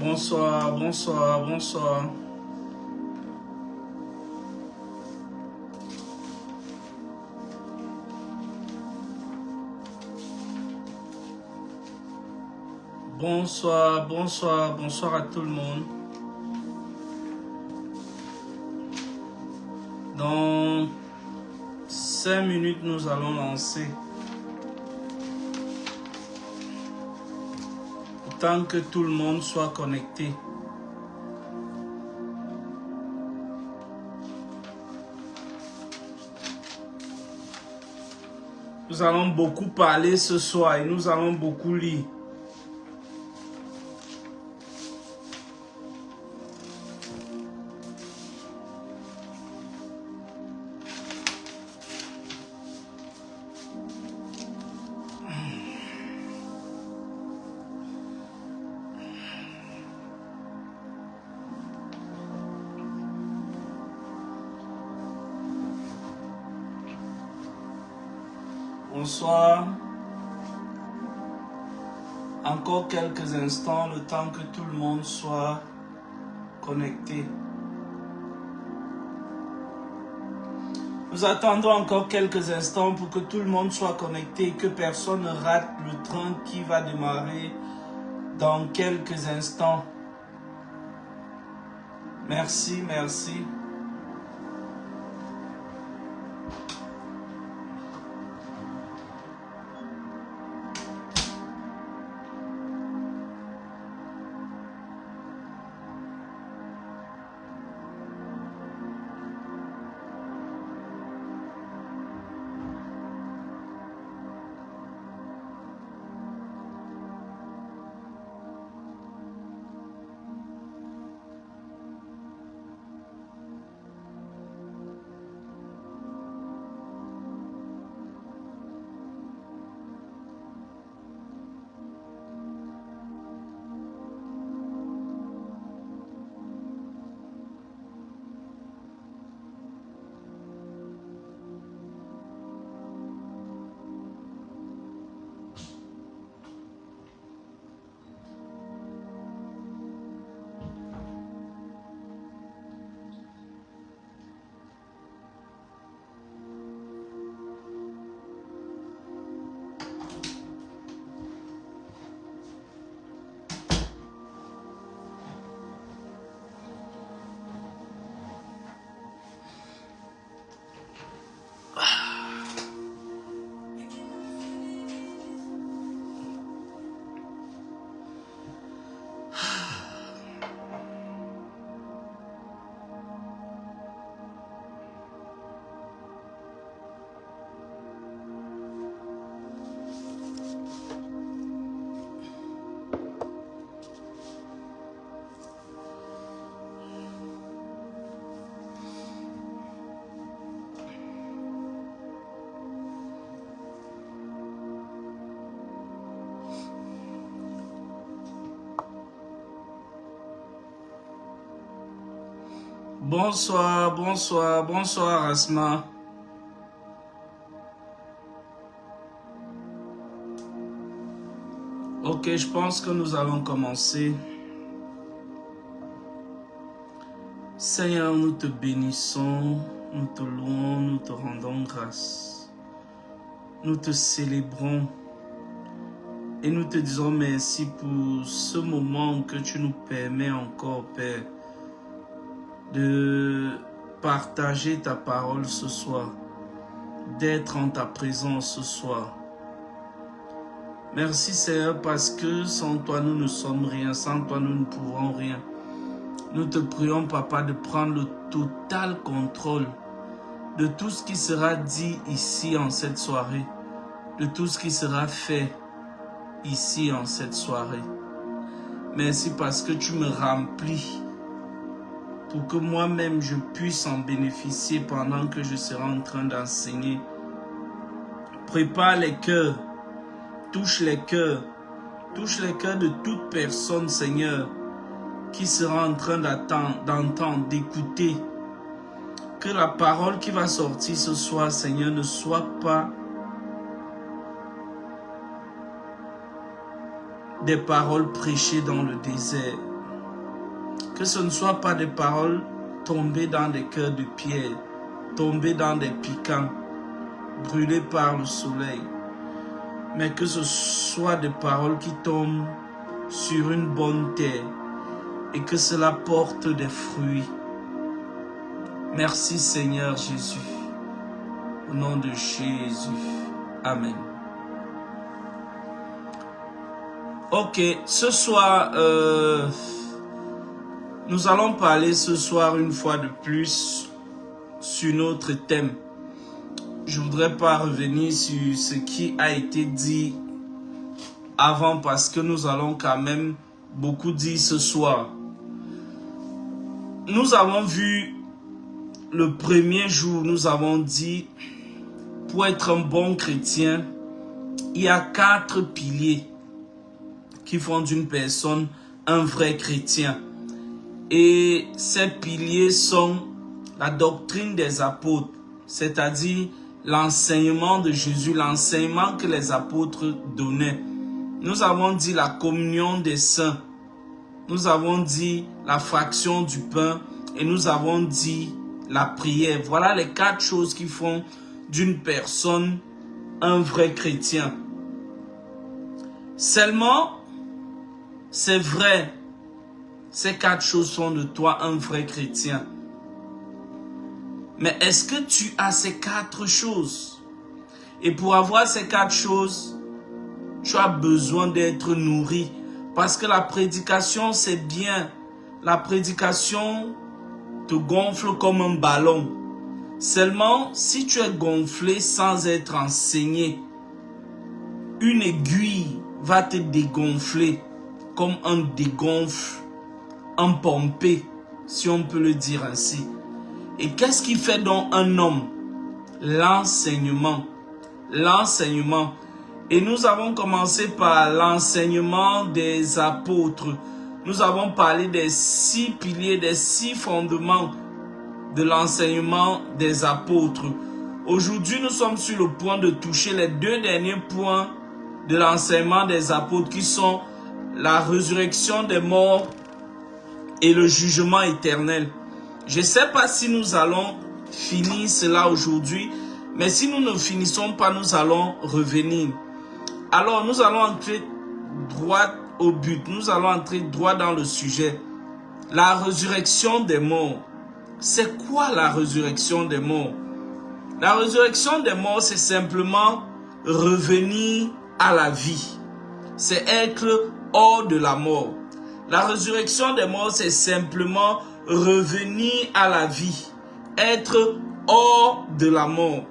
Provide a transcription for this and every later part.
Bonsoir, bonsoir, bonsoir. Bonsoir, bonsoir, bonsoir à tout le monde. Dans 5 minutes, nous allons lancer. Tant que tout le monde soit connecté. Nous allons beaucoup parler ce soir et nous allons beaucoup lire. Bonsoir. Encore quelques instants, le temps que tout le monde soit connecté. Nous attendons encore quelques instants pour que tout le monde soit connecté et que personne ne rate le train qui va démarrer dans quelques instants. Merci, merci. Bonsoir, bonsoir, bonsoir Asma. Ok, je pense que nous allons commencer. Seigneur, nous te bénissons, nous te louons, nous te rendons grâce. Nous te célébrons et nous te disons merci pour ce moment que tu nous permets encore, Père, de partager ta parole ce soir, d'être en ta présence ce soir. Merci Seigneur parce que sans toi nous ne sommes rien, sans toi nous ne pouvons rien. Nous te prions Papa de prendre le total contrôle de tout ce qui sera dit ici en cette soirée, de tout ce qui sera fait ici en cette soirée. Merci parce que tu me remplis pour que moi-même je puisse en bénéficier pendant que je serai en train d'enseigner. Prépare les cœurs, touche les cœurs de toute personne, Seigneur, qui sera en train d'entendre, d'écouter. Que la parole qui va sortir ce soir, Seigneur, ne soit pas des paroles prêchées dans le désert. Que ce ne soit pas des paroles tombées dans des cœurs de pierre, tombées dans des piquants, brûlées par le soleil. Mais que ce soit des paroles qui tombent sur une bonne terre et que cela porte des fruits. Merci Seigneur Jésus. Au nom de Jésus. Amen. Ok, ce soir, nous allons parler ce soir une fois de plus sur notre thème. Je ne voudrais pas revenir sur ce qui a été dit avant parce que nous allons quand même beaucoup dire ce soir. Nous avons vu le premier jour, nous avons dit, pour être un bon chrétien, il y a 4 piliers qui font d'une personne un vrai chrétien. Et ces piliers sont la doctrine des apôtres, c'est-à-dire l'enseignement de Jésus, l'enseignement que les apôtres donnaient. Nous avons dit la communion des saints, nous avons dit la fraction du pain et nous avons dit la prière. Voilà les 4 choses qui font d'une personne un vrai chrétien. Seulement, c'est vrai, ces 4 choses font de toi un vrai chrétien. Mais est-ce que tu as ces 4 choses? Et pour avoir ces 4 choses, tu as besoin d'être nourri. Parce que la prédication, c'est bien. La prédication te gonfle comme un ballon. Seulement, si tu es gonflé sans être enseigné, une aiguille va te dégonfler comme un dégonfle, un pompé, si on peut le dire ainsi. Et qu'est-ce qui fait donc un homme? L'enseignement. L'enseignement. Et nous avons commencé par l'enseignement des apôtres. Nous avons parlé des 6 piliers, des 6 fondements de l'enseignement des apôtres. Aujourd'hui, nous sommes sur le point de toucher les 2 derniers points de l'enseignement des apôtres qui sont la résurrection des morts et le jugement éternel. Je ne sais pas si nous allons finir cela aujourd'hui, mais si nous ne finissons pas, nous allons revenir. Alors, nous allons entrer droit au but. Nous allons entrer droit dans le sujet. La résurrection des morts. C'est quoi la résurrection des morts? La résurrection des morts, c'est simplement revenir à la vie. C'est être hors de la mort. La résurrection des morts, c'est simplement revenir à la vie. Être hors de la mort.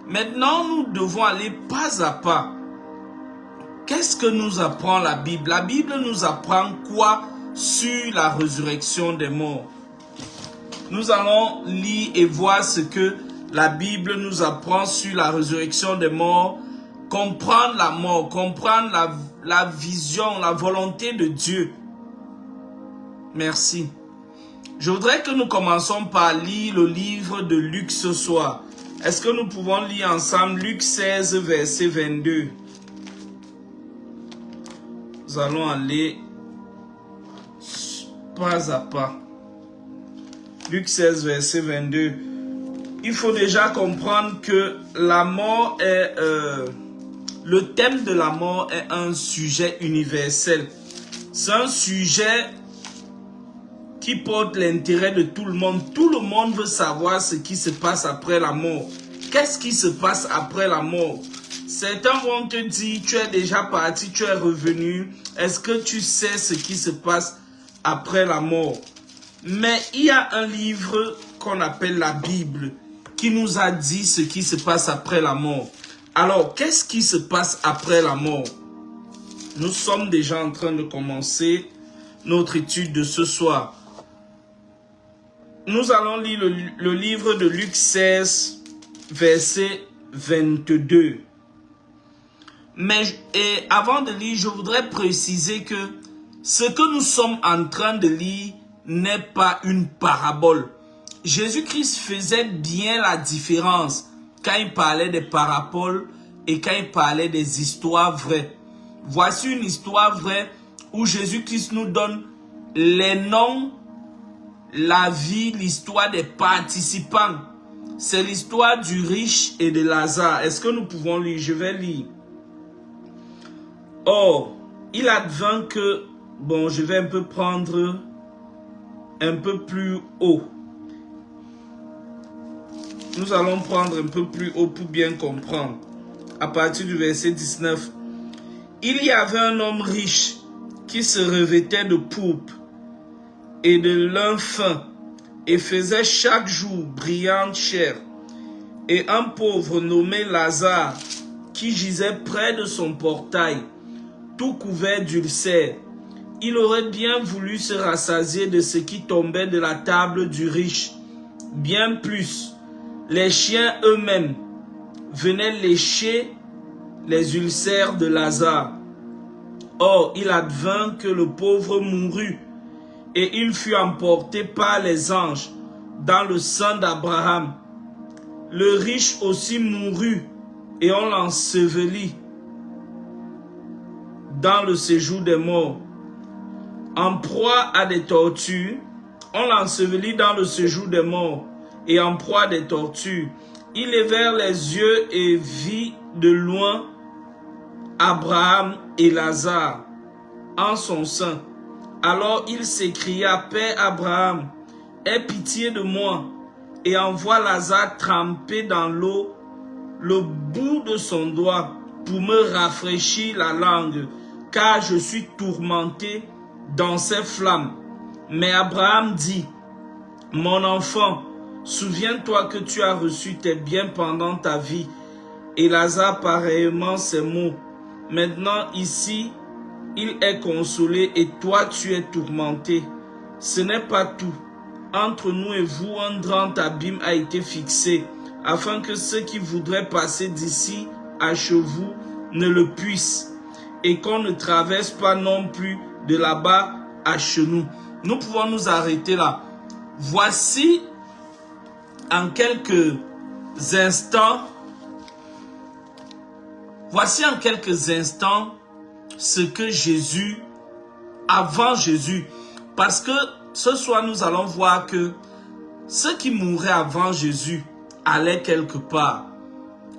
Maintenant, nous devons aller pas à pas. Qu'est-ce que nous apprend la Bible? La Bible nous apprend quoi sur la résurrection des morts? Nous allons lire et voir ce que la Bible nous apprend sur la résurrection des morts. Comprendre la mort, comprendre la vision, la volonté de Dieu. Merci. Je voudrais que nous commençons par lire le livre de Luc ce soir. Est-ce que nous pouvons lire ensemble Luc 16, verset 22? Nous allons aller pas à pas. Luc 16, verset 22. Il faut déjà comprendre que la mort est... le thème de la mort est un sujet universel. C'est un sujet qui porte l'intérêt de tout le monde. Tout le monde veut savoir ce qui se passe après la mort. qu'est-ce qui se passe après la mort? Certains vont te dire, tu es déjà parti, tu es revenu. Est-ce que tu sais ce qui se passe après la mort? Mais il y a un livre qu'on appelle la Bible qui nous a dit ce qui se passe après la mort. Alors, qu'est-ce qui se passe après la mort? Nous sommes déjà en train de commencer notre étude de ce soir. Nous allons lire le livre de Luc 16, verset 22. Et avant de lire, je voudrais préciser que ce que nous sommes en train de lire n'est pas une parabole. Jésus-Christ faisait bien la différence quand il parlait des paraboles et quand il parlait des histoires vraies. Voici une histoire vraie où Jésus-Christ nous donne les noms, la vie, l'histoire des participants. C'est l'histoire du riche et de Lazare. Est-ce que nous pouvons lire? Je vais lire. Or, il advint que... Bon, je vais un peu prendre un peu plus haut. Nous allons prendre un peu plus haut pour bien comprendre. À partir du verset 19. Il y avait un homme riche qui se revêtait de pourpre et de lin fin et faisait chaque jour brillante chair. Et un pauvre nommé Lazare qui gisait près de son portail, tout couvert d'ulcères. Il aurait bien voulu se rassasier de ce qui tombait de la table du riche. Bien plus, les chiens eux-mêmes venaient lécher les ulcères de Lazare. Or, il advint que le pauvre mourut, et il fut emporté par les anges dans le sein d'Abraham. Le riche aussi mourut, et on l'ensevelit dans le séjour des morts. En proie à des tortures, on l'ensevelit dans le séjour des morts, et en proie à des tortures. Il levèrent les yeux et vit de loin Abraham et Lazare en son sein. Alors il s'écria, Père Abraham, aie pitié de moi et envoie Lazare tremper dans l'eau le bout de son doigt pour me rafraîchir la langue, car je suis tourmenté dans ces flammes. Mais Abraham dit, mon enfant, souviens-toi que tu as reçu tes biens pendant ta vie, et Lazare pareillement ces mots. Maintenant ici, il est consolé et toi tu es tourmenté. Ce n'est pas tout. Entre nous et vous, un grand abîme a été fixé, afin que ceux qui voudraient passer d'ici à chevaux ne le puissent, et qu'on ne traverse pas non plus de là-bas à genoux. Nous pouvons nous arrêter là. Voici en quelques instants ce que Jésus, avant Jésus, parce que ce soir nous allons voir que ceux qui mouraient avant Jésus allaient quelque part,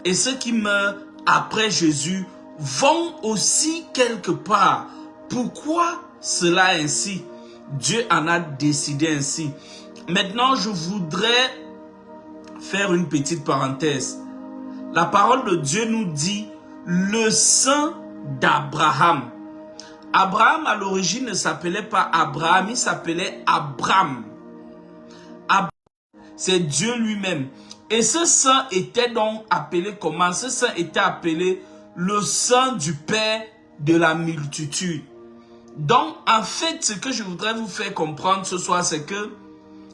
et ceux qui meurent après Jésus vont aussi quelque part. Pourquoi cela ainsi? Dieu en a décidé ainsi. Maintenant, je voudrais faire une petite parenthèse. La parole de Dieu nous dit le sein d'Abraham. Abraham à l'origine ne s'appelait pas Abraham, il s'appelait Abram. C'est Dieu lui-même. Et ce sein était donc appelé comment? Ce sein était appelé le sein du Père de la multitude. Donc en fait, ce que je voudrais vous faire comprendre ce soir, c'est que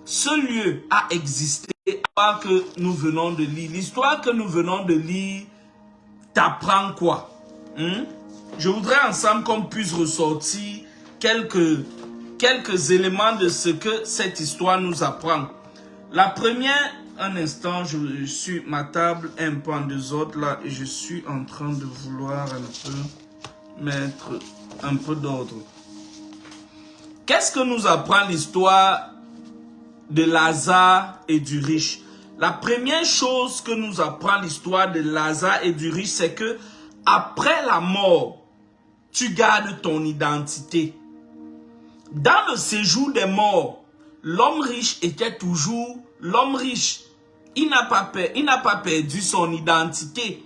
ce lieu a existé. L'histoire que nous venons de lire, l'histoire que nous venons de lire t'apprend quoi? Je voudrais ensemble qu'on puisse ressortir quelques éléments de ce que cette histoire nous apprend. La première, un instant, je suis, ma table est un peu en désordre là et je suis en train de vouloir un peu mettre un peu d'ordre. Qu'est-ce que nous apprend l'histoire de Lazare et du riche? La première chose que nous apprend l'histoire de Lazare et du riche, c'est que après la mort, tu gardes ton identité. Dans le séjour des morts, l'homme riche était toujours l'homme riche. il n'a pas perdu son identité.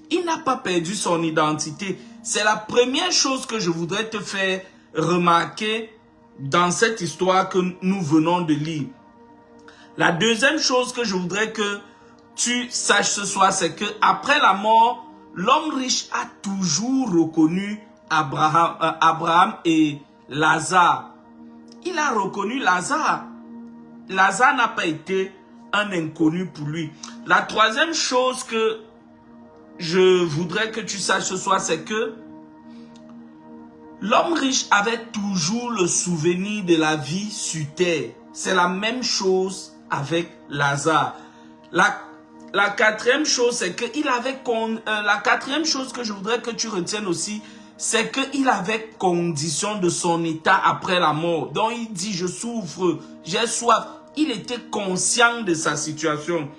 Il n'a pas perdu son identité. C'est la première chose que je voudrais te faire remarquer dans cette histoire que nous venons de lire. La deuxième chose que je voudrais que tu saches ce soir, c'est que après la mort, l'homme riche a toujours reconnu Abraham et Lazare. Il a reconnu Lazare. Lazare n'a pas été un inconnu pour lui. La troisième chose que je voudrais que tu saches ce soir, c'est que l'homme riche avait toujours le souvenir de la vie sur terre. C'est la même chose avec Lazare. La quatrième chose, c'est qu'il avait... la quatrième chose que je voudrais que tu retiennes aussi, c'est qu'il avait condition de son état après la mort. Donc il dit, je souffre, j'ai soif. Il était conscient de sa situation.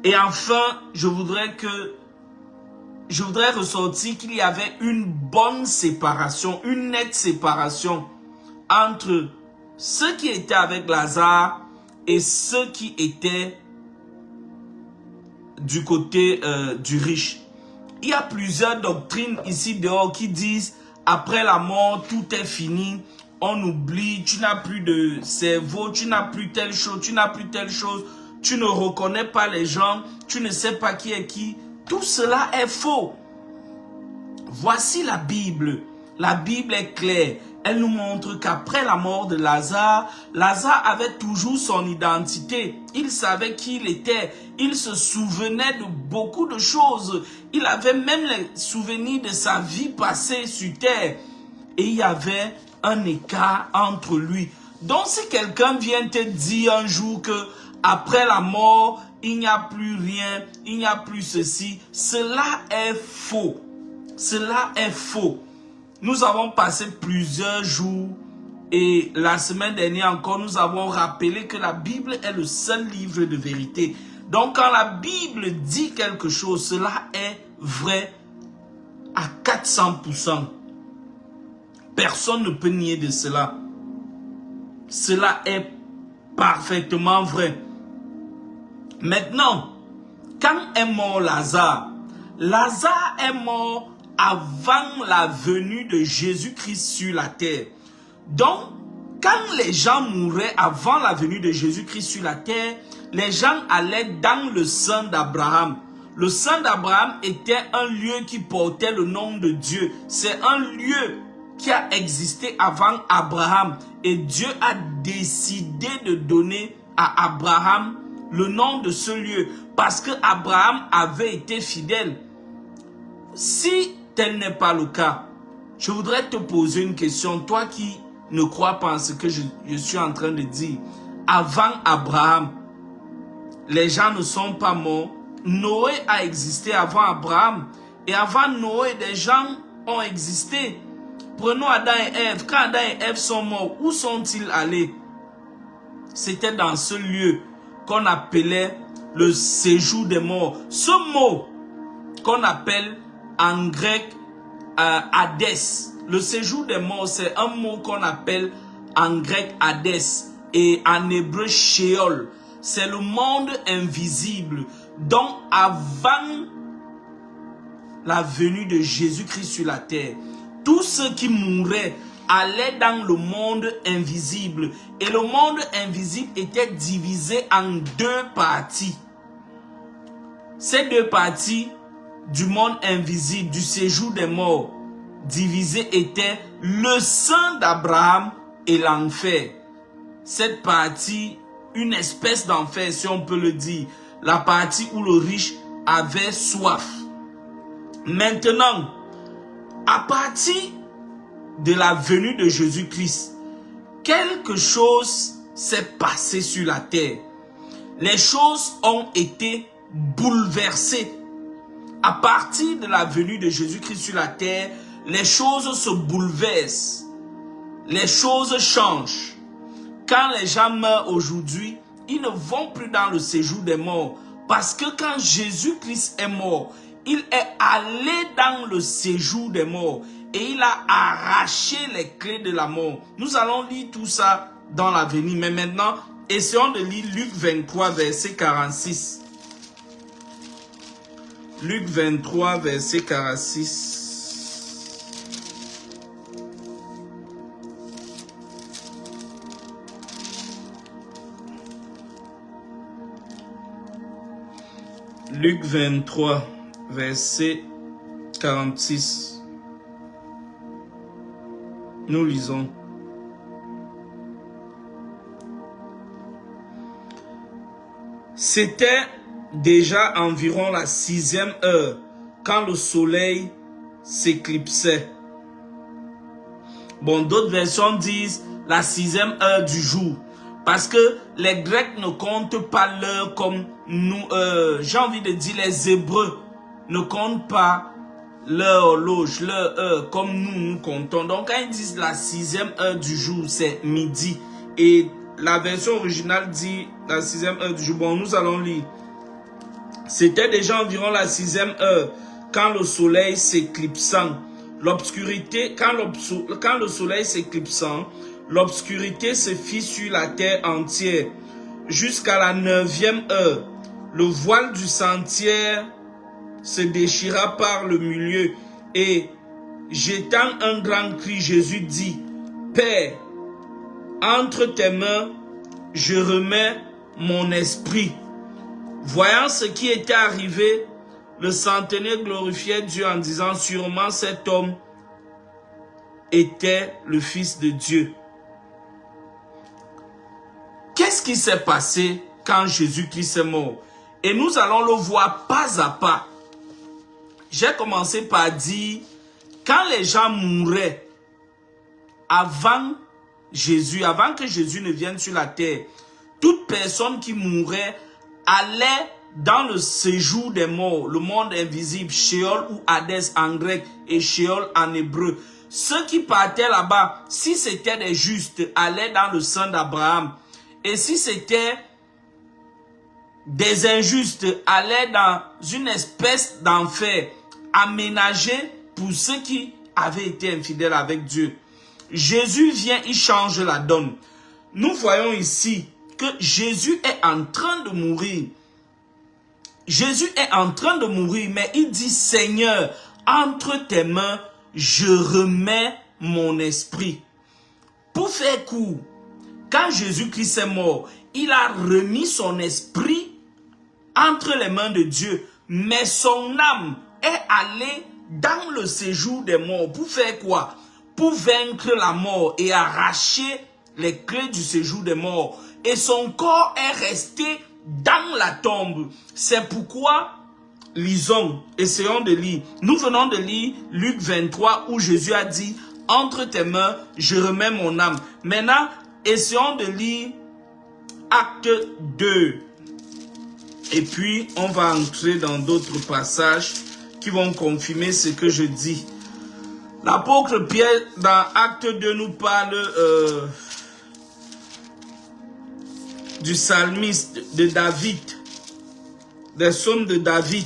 Et enfin, je voudrais ressortir qu'il y avait une bonne séparation, une nette séparation entre ceux qui étaient avec Lazare et ceux qui étaient du côté du riche. Il y a plusieurs doctrines ici dehors qui disent après la mort, tout est fini, on oublie, tu n'as plus de cerveau, tu n'as plus telle chose, tu n'as plus telle chose, tu ne reconnais pas les gens, tu ne sais pas qui est qui. Tout cela est faux. Voici la Bible. La Bible est claire. Elle nous montre qu'après la mort de Lazare, Lazare avait toujours son identité. Il savait qui il était. Il se souvenait de beaucoup de choses. Il avait même les souvenirs de sa vie passée sur terre. Et il y avait un écart entre lui. Donc si quelqu'un vient te dire un jour que après la mort, il n'y a plus rien, il n'y a plus ceci, cela est faux. Cela est faux. Nous avons passé plusieurs jours et la semaine dernière encore, nous avons rappelé que la Bible est le seul livre de vérité. Donc quand la Bible dit quelque chose, cela est vrai à 400%. Personne ne peut nier de cela. Cela est parfaitement vrai. Maintenant, quand est mort Lazare? Lazare est mort avant la venue de Jésus-Christ sur la terre. Donc, quand les gens mouraient avant la venue de Jésus-Christ sur la terre, les gens allaient dans le sein d'Abraham. Le sein d'Abraham était un lieu qui portait le nom de Dieu. C'est un lieu qui a existé avant Abraham. Et Dieu a décidé de donner à Abraham le nom de ce lieu parce que Abraham avait été fidèle. Si tel n'est pas le cas, je voudrais te poser une question. Toi qui ne crois pas en ce que je suis en train de dire. Avant Abraham, les gens ne sont pas morts. Noé a existé avant Abraham. Et avant Noé, des gens ont existé. Prenons Adam et Ève. Quand Adam et Ève sont morts, où sont-ils allés? C'était dans ce lieu qu'on appelait le séjour des morts. Ce mot qu'on appelle en grec Hadès. Le séjour des morts, c'est un mot qu'on appelle en grec Hadès et en hébreu Sheol. C'est le monde invisible. Donc avant la venue de Jésus-Christ sur la terre, tous ceux qui mouraient allaient dans le monde invisible. Et le monde invisible était divisé en deux parties. Ces deux parties du monde invisible, du séjour des morts, divisées étaient le sein d'Abraham et l'enfer. Cette partie, une espèce d'enfer si on peut le dire, la partie où le riche avait soif. Maintenant, à partir de la venue de Jésus-Christ, quelque chose s'est passé sur la terre. Les choses ont été bouleversées. À partir de la venue de Jésus-Christ sur la terre, les choses se bouleversent. Les choses changent. Quand les gens meurent aujourd'hui, ils ne vont plus dans le séjour des morts. Parce que quand Jésus-Christ est mort, il est allé dans le séjour des morts. Et il a arraché les clés de la mort. Nous allons lire tout ça dans l'avenir. Mais maintenant, essayons de lire Luc 23, verset 46. Luc 23, verset 46. Luc 23, verset 46. Nous lisons. C'était déjà environ la 6e heure quand le soleil s'éclipsait. Bon, d'autres versions disent la 6e heure du jour. Parce que les Grecs ne comptent pas l'heure comme nous, j'ai envie de dire les Hébreux ne comptent pas leur horloge, leur heure comme nous comptons. Donc quand ils disent la 6e heure du jour, c'est midi. Et la version originale dit la 6e heure du jour. Bon, nous allons lire. C'était déjà environ la 6e heure quand le soleil s'éclipsant. L'obscurité, quand le soleil s'éclipsant, l'obscurité se fit sur la terre entière. Jusqu'à la 9e heure, le voile du sentier se déchira par le milieu et, jetant un grand cri, Jésus dit, « Père, entre tes mains, je remets mon esprit. » Voyant ce qui était arrivé, le centenaire glorifiait Dieu en disant, « Sûrement cet homme était le Fils de Dieu. » Qu'est-ce qui s'est passé quand Jésus-Christ est mort? Et nous allons le voir pas à pas. J'ai commencé par dire, quand les gens mouraient avant Jésus, avant que Jésus ne vienne sur la terre, toute personne qui mourait allait dans le séjour des morts, le monde invisible, Sheol ou Hadès en grec et Sheol en hébreu. Ceux qui partaient là-bas, si c'était des justes, allaient dans le sein d'Abraham. Et si c'était des injustes, allaient dans une espèce d'enfer aménagé pour ceux qui avaient été infidèles avec Dieu. Jésus vient, il change la donne. Nous voyons ici que Jésus est en train de mourir. Jésus est en train de mourir, mais il dit, Seigneur, entre tes mains, je remets mon esprit. Pour faire court, quand Jésus-Christ est mort, il a remis son esprit entre les mains de Dieu, mais son âme est allée dans le séjour des morts. Pour faire quoi? Pour vaincre la mort et arracher les clés du séjour des morts. Et son corps est resté dans la tombe. C'est pourquoi, lisons, essayons de lire. Nous venons de lire Luc 23 où Jésus a dit, entre tes mains, je remets mon âme. Maintenant, essayons de lire Acte 2. Et puis, on va entrer dans d'autres passages qui vont confirmer ce que je dis. L'apôtre Pierre, dans Acte 2, nous parle du psalmiste de David, des psaumes de David,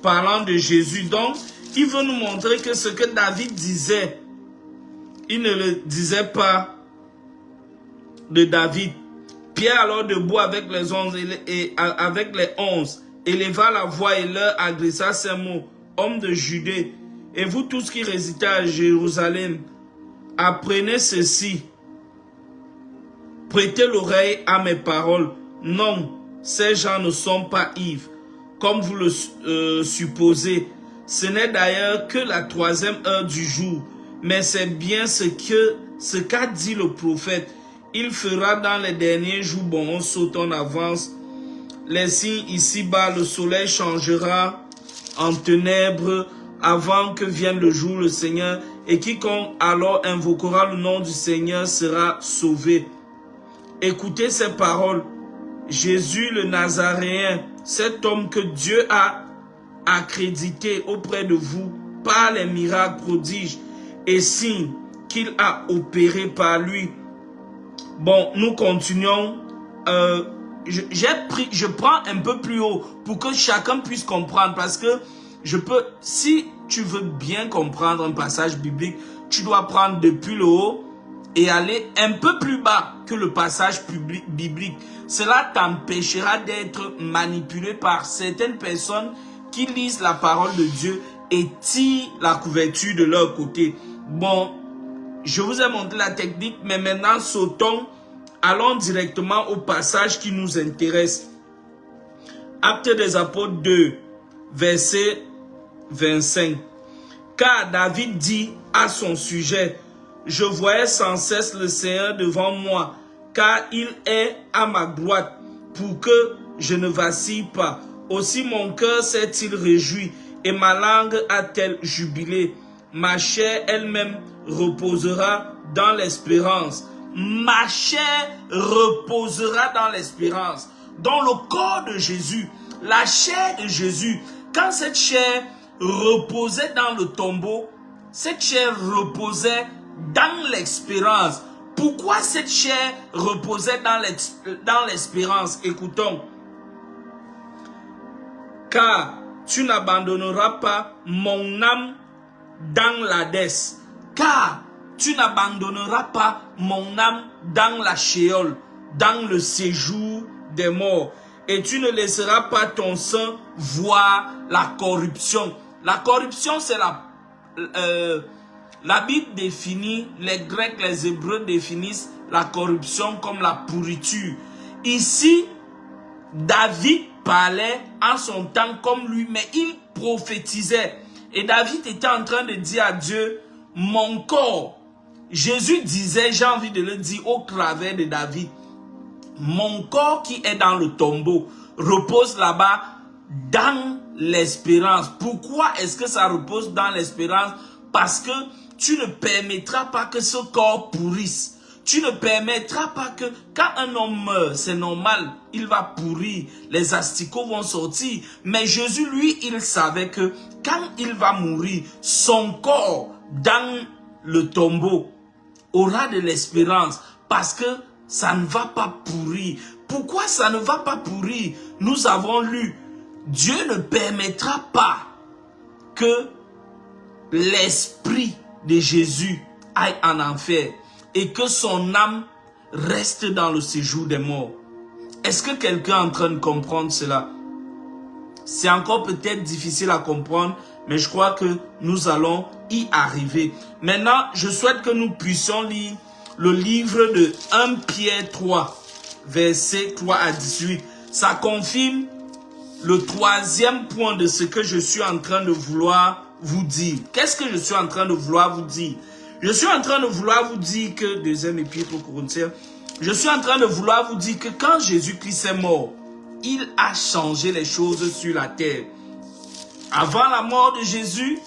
parlant de Jésus. Donc, il veut nous montrer que ce que David disait, il ne le disait pas de David. Pierre, alors debout avec les 11, éleva la voix et leur adressa ces mots. Hommes de Judée, et vous tous qui résidez à Jérusalem, apprenez ceci. Prêtez l'oreille à mes paroles. Non, ces gens ne sont pas ivres, comme vous le supposez. Ce n'est d'ailleurs que la 3e heure du jour, mais c'est bien ce qu'a dit le prophète. Il fera dans les derniers jours, bon, on saute en avance, les signes ici-bas, le soleil changera en ténèbres avant que vienne le jour le Seigneur, et quiconque alors invoquera le nom du Seigneur sera sauvé. Écoutez ces paroles. Jésus le Nazaréen, cet homme que Dieu a accrédité auprès de vous par les miracles, prodiges et signes qu'il a opérés par lui. Bon, nous continuons. Je prends un peu plus haut pour que chacun puisse comprendre, parce que si tu veux bien comprendre un passage biblique, tu dois prendre depuis le haut et aller un peu plus bas que le passage biblique. Cela t'empêchera d'être manipulé par certaines personnes qui lisent la parole de Dieu et tirent la couverture de leur côté. Bon, je vous ai montré la technique, mais maintenant sautons, allons directement au passage qui nous intéresse. Actes des Apôtres 2, verset 25. Car David dit à son sujet, « Je voyais sans cesse le Seigneur devant moi, car il est à ma droite, pour que je ne vacille pas. Aussi mon cœur s'est-il réjoui, et ma langue a-t-elle jubilé. Ma chair elle-même reposera dans l'espérance. » Ma chair reposera dans l'espérance. Dans le corps de Jésus, la chair de Jésus, quand cette chair reposait dans le tombeau, cette chair reposait dans l'espérance. Pourquoi cette chair reposait dans l'espérance? Écoutons. Car tu n'abandonneras pas mon âme dans l'Hadès. Car tu n'abandonneras pas mon âme dans la Sheol, dans le séjour des morts. Et tu ne laisseras pas ton sang voir la corruption. La corruption, c'est la Bible définit, les Grecs, les Hébreux définissent la corruption comme la pourriture. Ici, David parlait en son temps comme lui, mais il prophétisait. Et David était en train de dire à Dieu, mon corps. Jésus disait, j'ai envie de le dire au travers de David, mon corps qui est dans le tombeau repose là-bas dans l'espérance. Pourquoi est-ce que ça repose dans l'espérance? Parce que tu ne permettras pas que ce corps pourrisse. Tu ne permettras pas que quand un homme meurt, c'est normal, il va pourrir, les asticots vont sortir. Mais Jésus, lui, il savait que quand il va mourir, son corps dans le tombeau aura de l'espérance parce que ça ne va pas pourrir. Pourquoi ça ne va pas pourrir? Nous avons lu, Dieu ne permettra pas que l'esprit de Jésus aille en enfer et que son âme reste dans le séjour des morts. Est-ce que quelqu'un est en train de comprendre cela? C'est encore peut-être difficile à comprendre, mais je crois que nous allons y arriver. Maintenant, je souhaite que nous puissions lire le livre de 1 Pierre 3, versets 3 à 18. Ça confirme le troisième point de ce que je suis en train de vouloir vous dire. Qu'est-ce que je suis en train de vouloir vous dire? Je suis en train de vouloir vous dire que, deuxième épître aux Corinthiens, je suis en train de vouloir vous dire que quand Jésus-Christ est mort, il a changé les choses sur la terre. Avant la mort de Jésus,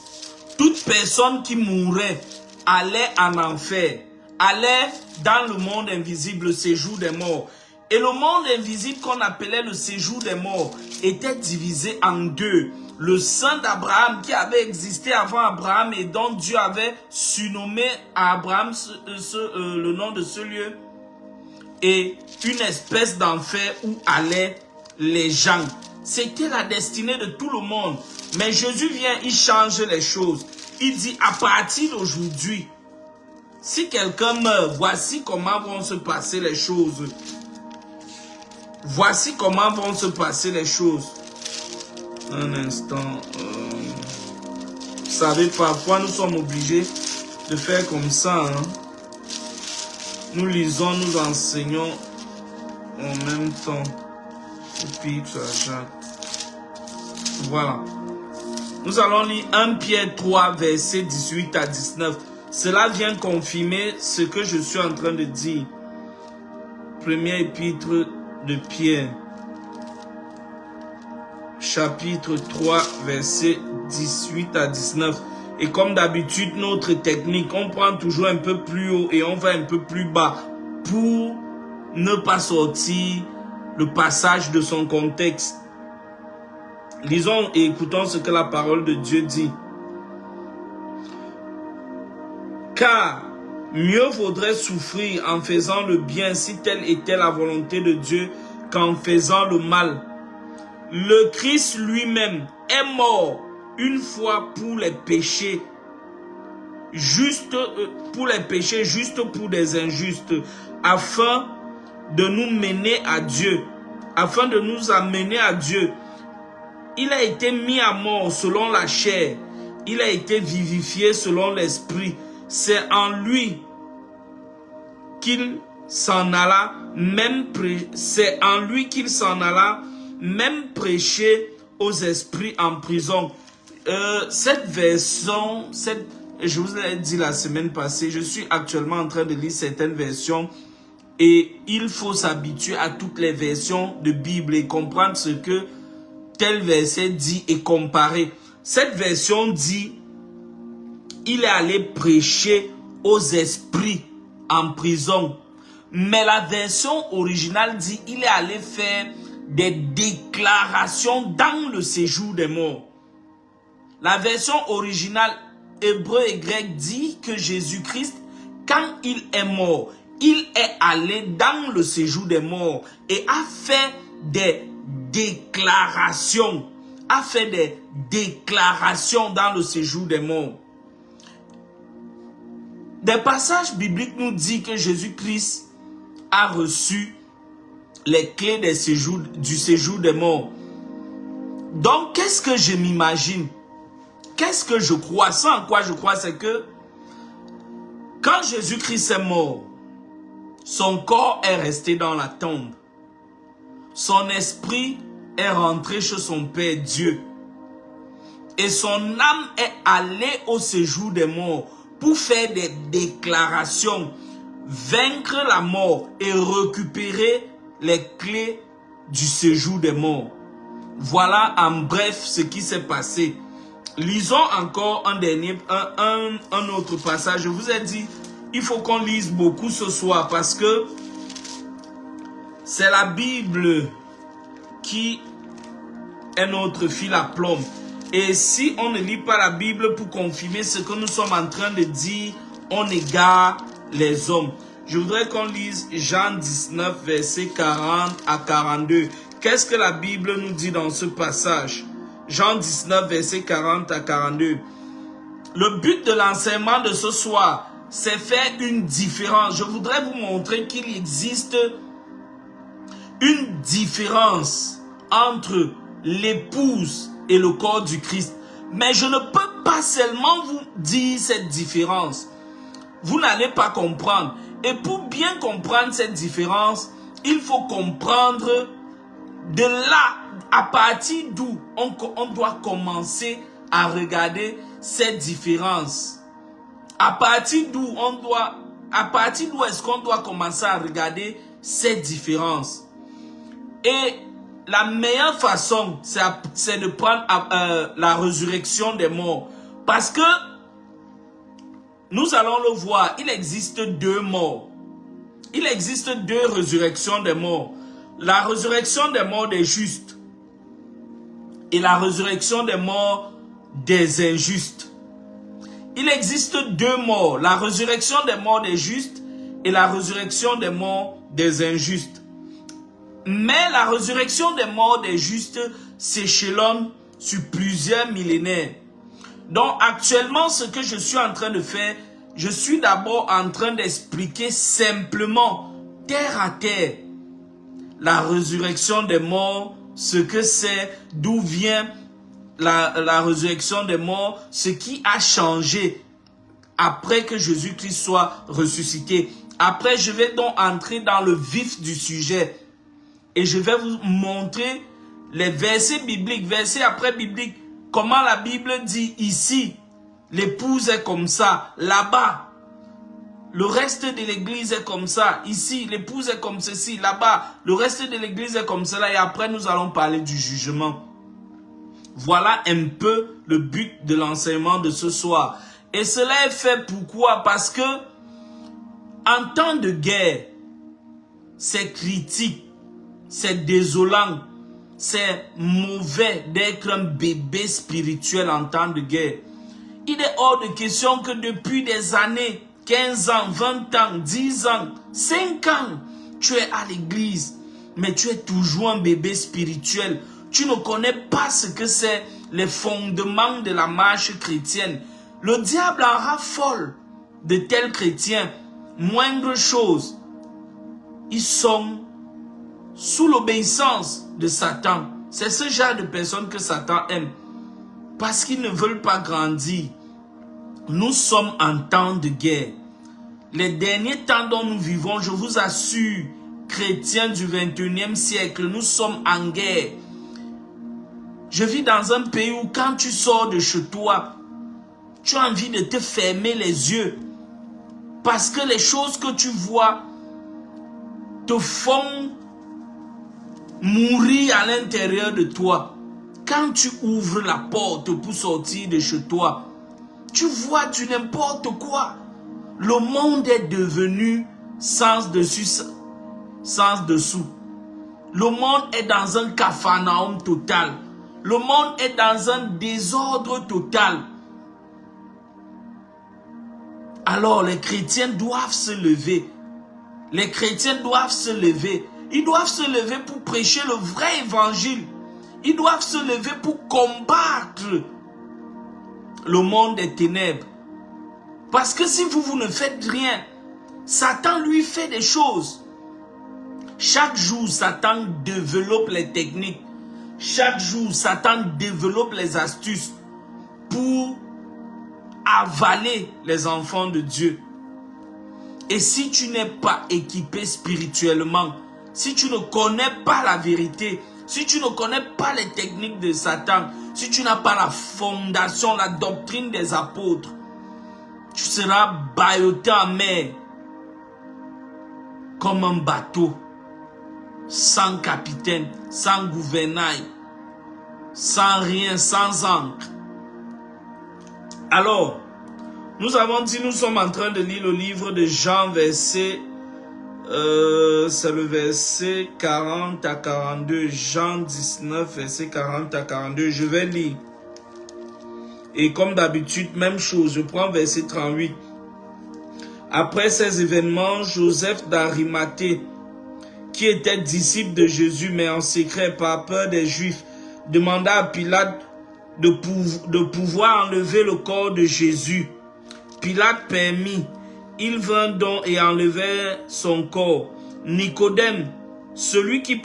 toute personne qui mourrait allait en enfer, allait dans le monde invisible, le séjour des morts. Et le monde invisible qu'on appelait le séjour des morts était divisé en deux. Le sang d'Abraham qui avait existé avant Abraham et dont Dieu avait surnommé à Abraham le nom de ce lieu. Et une espèce d'enfer où allaient les gens. C'était la destinée de tout le monde. Mais Jésus vient, il change les choses. Il dit à partir d'aujourd'hui, si quelqu'un meurt, voici comment vont se passer les choses. Voici comment vont se passer les choses. Un instant. Vous savez, parfois nous sommes obligés de faire comme ça. Nous lisons, nous enseignons en même temps. Voilà. Nous allons lire 1 Pierre 3, versets 18 à 19. Cela vient confirmer ce que je suis en train de dire. Premier épître de Pierre, chapitre 3, versets 18 à 19. Et comme d'habitude, notre technique, on prend toujours un peu plus haut et on va un peu plus bas pour ne pas sortir le passage de son contexte. Lisons et écoutons ce que la parole de Dieu dit. Car mieux vaudrait souffrir en faisant le bien si telle était la volonté de Dieu qu'en faisant le mal. Le Christ lui-même est mort une fois pour les péchés, juste pour les péchés, juste pour des injustes, afin de nous mener à Dieu, afin de nous amener à Dieu. Il a été mis à mort selon la chair, il a été vivifié selon l'esprit. C'est en lui qu'il s'en alla, même prêcher aux esprits en prison. Cette version, je vous l'ai dit la semaine passée, je suis actuellement en train de lire certaines versions et il faut s'habituer à toutes les versions de Bible et comprendre ce que tel verset dit et comparer. Cette version dit, il est allé prêcher aux esprits en prison. Mais la version originale dit, il est allé faire des déclarations dans le séjour des morts. La version originale hébreu et grec dit que Jésus-Christ, quand il est mort, il est allé dans le séjour des morts et a fait des déclarations. Dans le séjour des morts. Des passages bibliques nous disent que Jésus-Christ a reçu les clés du séjour des morts. Donc, qu'est-ce que je m'imagine? Qu'est-ce que je crois? Ce en quoi je crois, c'est que quand Jésus-Christ est mort, son corps est resté dans la tombe. Son esprit est rentré chez son Père Dieu. Et son âme est allée au séjour des morts pour faire des déclarations, vaincre la mort et récupérer les clés du séjour des morts. Voilà en bref ce qui s'est passé. Lisons encore un autre passage. Je vous ai dit, il faut qu'on lise beaucoup ce soir parce que c'est la Bible qui est notre fil à plomb. Et si on ne lit pas la Bible pour confirmer ce que nous sommes en train de dire, on égare les hommes. Je voudrais qu'on lise Jean 19, versets 40 à 42. Qu'est-ce que la Bible nous dit dans ce passage? Jean 19, versets 40 à 42. Le but de l'enseignement de ce soir, c'est faire une différence. Je voudrais vous montrer qu'il existe une différence entre l'épouse et le corps du Christ. Mais je ne peux pas seulement vous dire cette différence. Vous n'allez pas comprendre. Et pour bien comprendre cette différence, il faut comprendre de là, à partir d'où on doit commencer à regarder cette différence. À partir d'où est-ce qu'on doit commencer à regarder cette différence. Et la meilleure façon, c'est de prendre la résurrection des morts. Parce que, nous allons le voir, il existe deux morts. Il existe deux résurrections des morts. La résurrection des morts des justes et la résurrection des morts des injustes. Il existe deux morts, la résurrection des morts des justes et la résurrection des morts des injustes. Mais la résurrection des morts des justes s'échelonne sur plusieurs millénaires. Donc actuellement, ce que je suis en train de faire, je suis d'abord en train d'expliquer simplement, terre à terre, la résurrection des morts, ce que c'est, d'où vient la résurrection des morts, ce qui a changé après que Jésus-Christ soit ressuscité. Après, je vais donc entrer dans le vif du sujet. Et je vais vous montrer les versets bibliques, verset après biblique, comment la Bible dit ici, l'épouse est comme ça, là-bas, le reste de l'église est comme ça, ici, l'épouse est comme ceci, là-bas, le reste de l'église est comme cela, et après nous allons parler du jugement. Voilà un peu le but de l'enseignement de ce soir. Et cela est fait pourquoi? Parce que, en temps de guerre, c'est critique. C'est désolant, c'est mauvais d'être un bébé spirituel en temps de guerre. Il est hors de question que depuis des années, 15 ans, 20 ans, 10 ans, 5 ans, tu es à l'église, mais tu es toujours un bébé spirituel. Tu ne connais pas ce que c'est les fondements de la marche chrétienne. Le diable en raffole de tels chrétiens. Moindre chose, ils sont sous l'obéissance de Satan. C'est ce genre de personnes que Satan aime. Parce qu'ils ne veulent pas grandir. Nous sommes en temps de guerre. Les derniers temps dont nous vivons, je vous assure, chrétiens du 21e siècle, nous sommes en guerre. Je vis dans un pays où quand tu sors de chez toi, tu as envie de te fermer les yeux. Parce que les choses que tu vois te font mourir à l'intérieur de toi. Quand tu ouvres la porte pour sortir de chez toi, tu vois du n'importe quoi. Le monde est devenu sans dessus, sans dessous. Le monde est dans un capharnaüm total. Le monde est dans un désordre total. Alors les chrétiens doivent se lever. Les chrétiens doivent se lever. Ils doivent se lever pour prêcher le vrai évangile. Ils doivent se lever pour combattre le monde des ténèbres. Parce que si vous ne faites rien, Satan lui fait des choses. Chaque jour, Satan développe les techniques. Chaque jour, Satan développe les astuces pour avaler les enfants de Dieu. Et si tu n'es pas équipé spirituellement, si tu ne connais pas la vérité, si tu ne connais pas les techniques de Satan, si tu n'as pas la fondation, la doctrine des apôtres, tu seras bâilloté en mer comme un bateau, sans capitaine, sans gouvernail, sans rien, sans ancre. Alors, nous avons dit, nous sommes en train de lire le livre de Jean, c'est le verset 40 à 42, Jean 19, verset 40 à 42, je vais lire. Et comme d'habitude, même chose, je prends verset 38. Après ces événements, Joseph d'Arimathée, qui était disciple de Jésus, mais en secret par peur des Juifs, demanda à Pilate de pouvoir enlever le corps de Jésus. Pilate permit. Il vint donc et enleva son corps. Nicodème, celui qui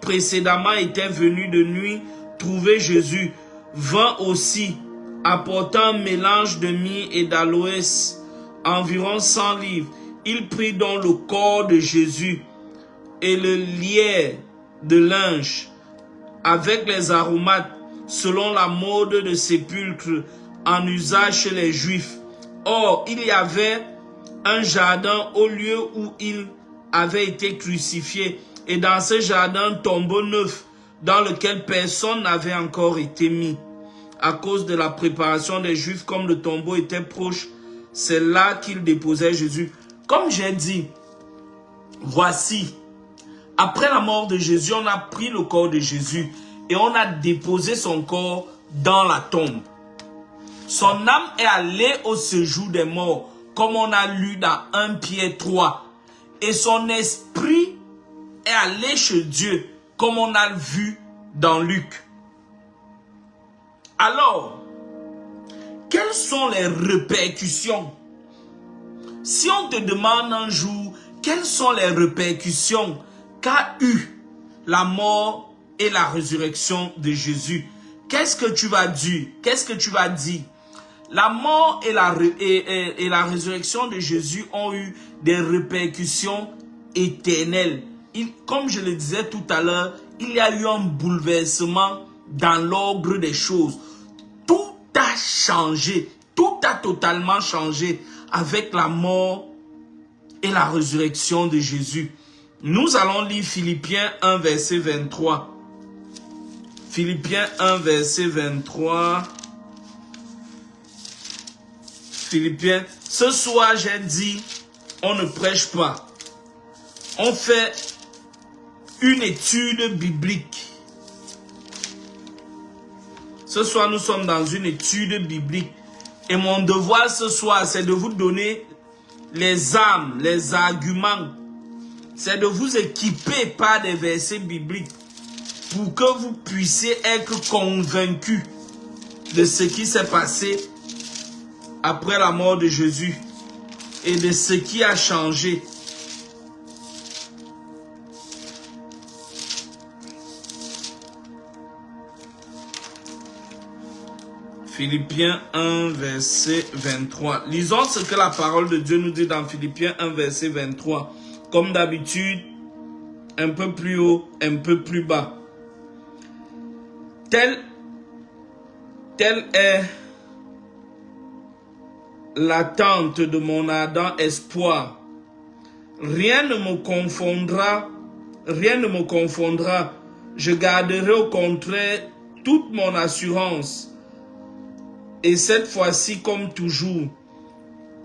précédemment était venu de nuit trouver Jésus, vint aussi, apportant un mélange de myrrhe et d'aloès, environ 100 livres. Il prit donc le corps de Jésus et le lièrent de linge avec les aromates, selon la mode de sépulcre en usage chez les Juifs. Or, il y avait un jardin au lieu où il avait été crucifié, et dans ce jardin, un tombeau neuf, dans lequel personne n'avait encore été mis. À cause de la préparation des Juifs, comme le tombeau était proche, c'est là qu'ils déposaient Jésus. Comme j'ai dit, voici, après la mort de Jésus, on a pris le corps de Jésus et on a déposé son corps dans la tombe. Son âme est allée au séjour des morts, comme on a lu dans 1 Pierre 3. Et son esprit est allé chez Dieu, comme on a vu dans Luc. Alors, quelles sont les répercussions? Si on te demande un jour, quelles sont les répercussions qu'a eu la mort et la résurrection de Jésus? Qu'est-ce que tu vas dire? Qu'est-ce que tu vas dire? La mort et la résurrection de Jésus ont eu des répercussions éternelles. Comme je le disais tout à l'heure, il y a eu un bouleversement dans l'ordre des choses. Tout a changé, tout a totalement changé avec la mort et la résurrection de Jésus. Nous allons lire Philippiens 1, verset 23. Philippiens 1, verset 23. Philippiens, ce soir j'ai dit, on ne prêche pas. On fait une étude biblique. Ce soir, nous sommes dans une étude biblique. Et mon devoir ce soir, c'est de vous donner les armes, les arguments. C'est de vous équiper par des versets bibliques pour que vous puissiez être convaincus de ce qui s'est passé après la mort de Jésus et de ce qui a changé. Philippiens 1, verset 23. Lisons ce que la parole de Dieu nous dit dans Philippiens 1, verset 23. Comme d'habitude, un peu plus haut, un peu plus bas. Tel est l'attente de mon ardent espoir. Rien ne me confondra. Je garderai au contraire toute mon assurance. Et cette fois-ci, comme toujours,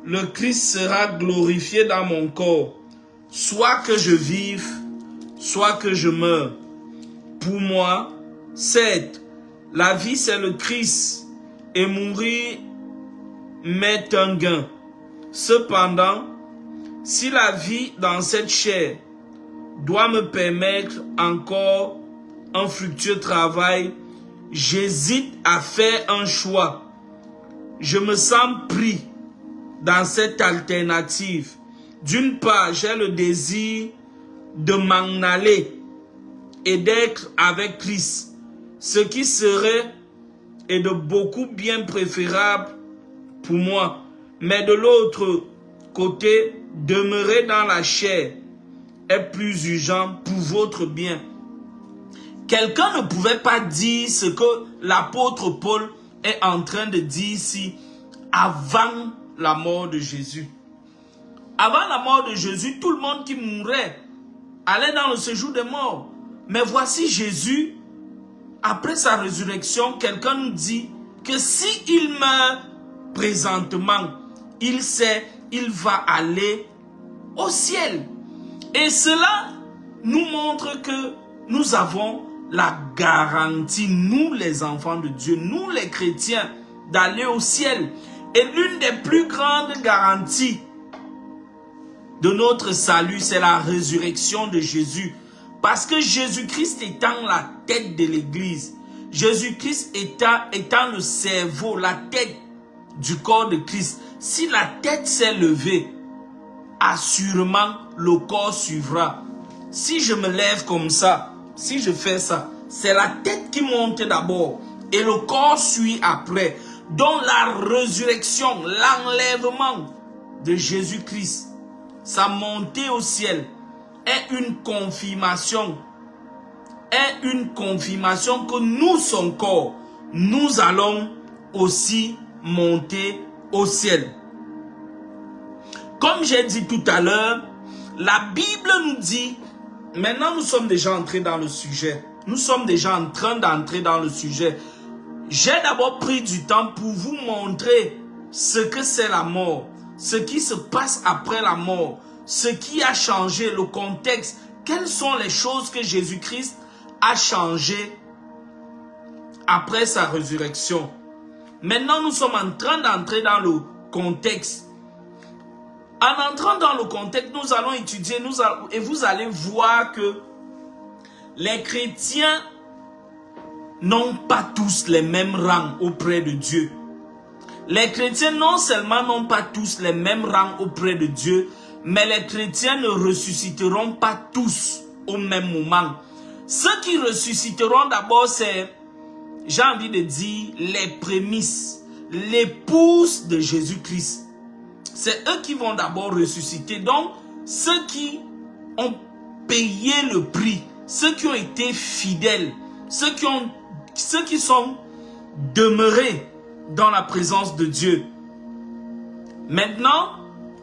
le Christ sera glorifié dans mon corps. Soit que je vive, soit que je meure. Pour moi, certes, la vie c'est le Christ et mourir m'est un gain. Cependant, si la vie dans cette chair doit me permettre encore un fructueux travail, j'hésite à faire un choix. Je me sens pris dans cette alternative. D'une part, j'ai le désir de m'en aller et d'être avec Christ, ce qui serait et de beaucoup bien préférable pour moi. Mais de l'autre côté, demeurer dans la chair est plus urgent pour votre bien. Quelqu'un ne pouvait pas dire ce que l'apôtre Paul est en train de dire ici avant la mort de Jésus. Avant la mort de Jésus, tout le monde qui mourait allait dans le séjour des morts. Mais voici Jésus, après sa résurrection, quelqu'un nous dit que si il meurt présentement, il sait, il va aller au ciel. Et cela nous montre que nous avons la garantie, nous les enfants de Dieu, nous les chrétiens, d'aller au ciel. Et l'une des plus grandes garanties de notre salut, c'est la résurrection de Jésus. Parce que Jésus-Christ étant la tête de l'Église, Jésus-Christ étant le cerveau, la tête du corps de Christ, si la tête s'est levée, assurément le corps suivra. Si je me lève comme ça, si je fais ça, c'est la tête qui monte d'abord et le corps suit après. Donc la résurrection, l'enlèvement de Jésus-Christ, sa montée au ciel est une confirmation que nous, son corps, nous allons aussi monter au ciel. Comme j'ai dit tout à l'heure, la Bible nous dit, maintenant nous sommes déjà entrés dans le sujet. Nous sommes déjà en train d'entrer dans le sujet. J'ai d'abord pris du temps pour vous montrer ce que c'est la mort, ce qui se passe après la mort, ce qui a changé, le contexte, quelles sont les choses que Jésus-Christ a changé après sa résurrection. Maintenant, nous sommes en train d'entrer dans le contexte. En entrant dans le contexte, nous allons étudier, et vous allez voir que les chrétiens n'ont pas tous les mêmes rangs auprès de Dieu. Les chrétiens non seulement n'ont pas tous les mêmes rangs auprès de Dieu, mais les chrétiens ne ressusciteront pas tous au même moment. Ceux qui ressusciteront d'abord, c'est, j'ai envie de dire, les prémices, l'épouse de Jésus-Christ. C'est eux qui vont d'abord ressusciter. Donc, ceux qui ont payé le prix, ceux qui ont été fidèles, ceux qui sont demeurés dans la présence de Dieu. Maintenant,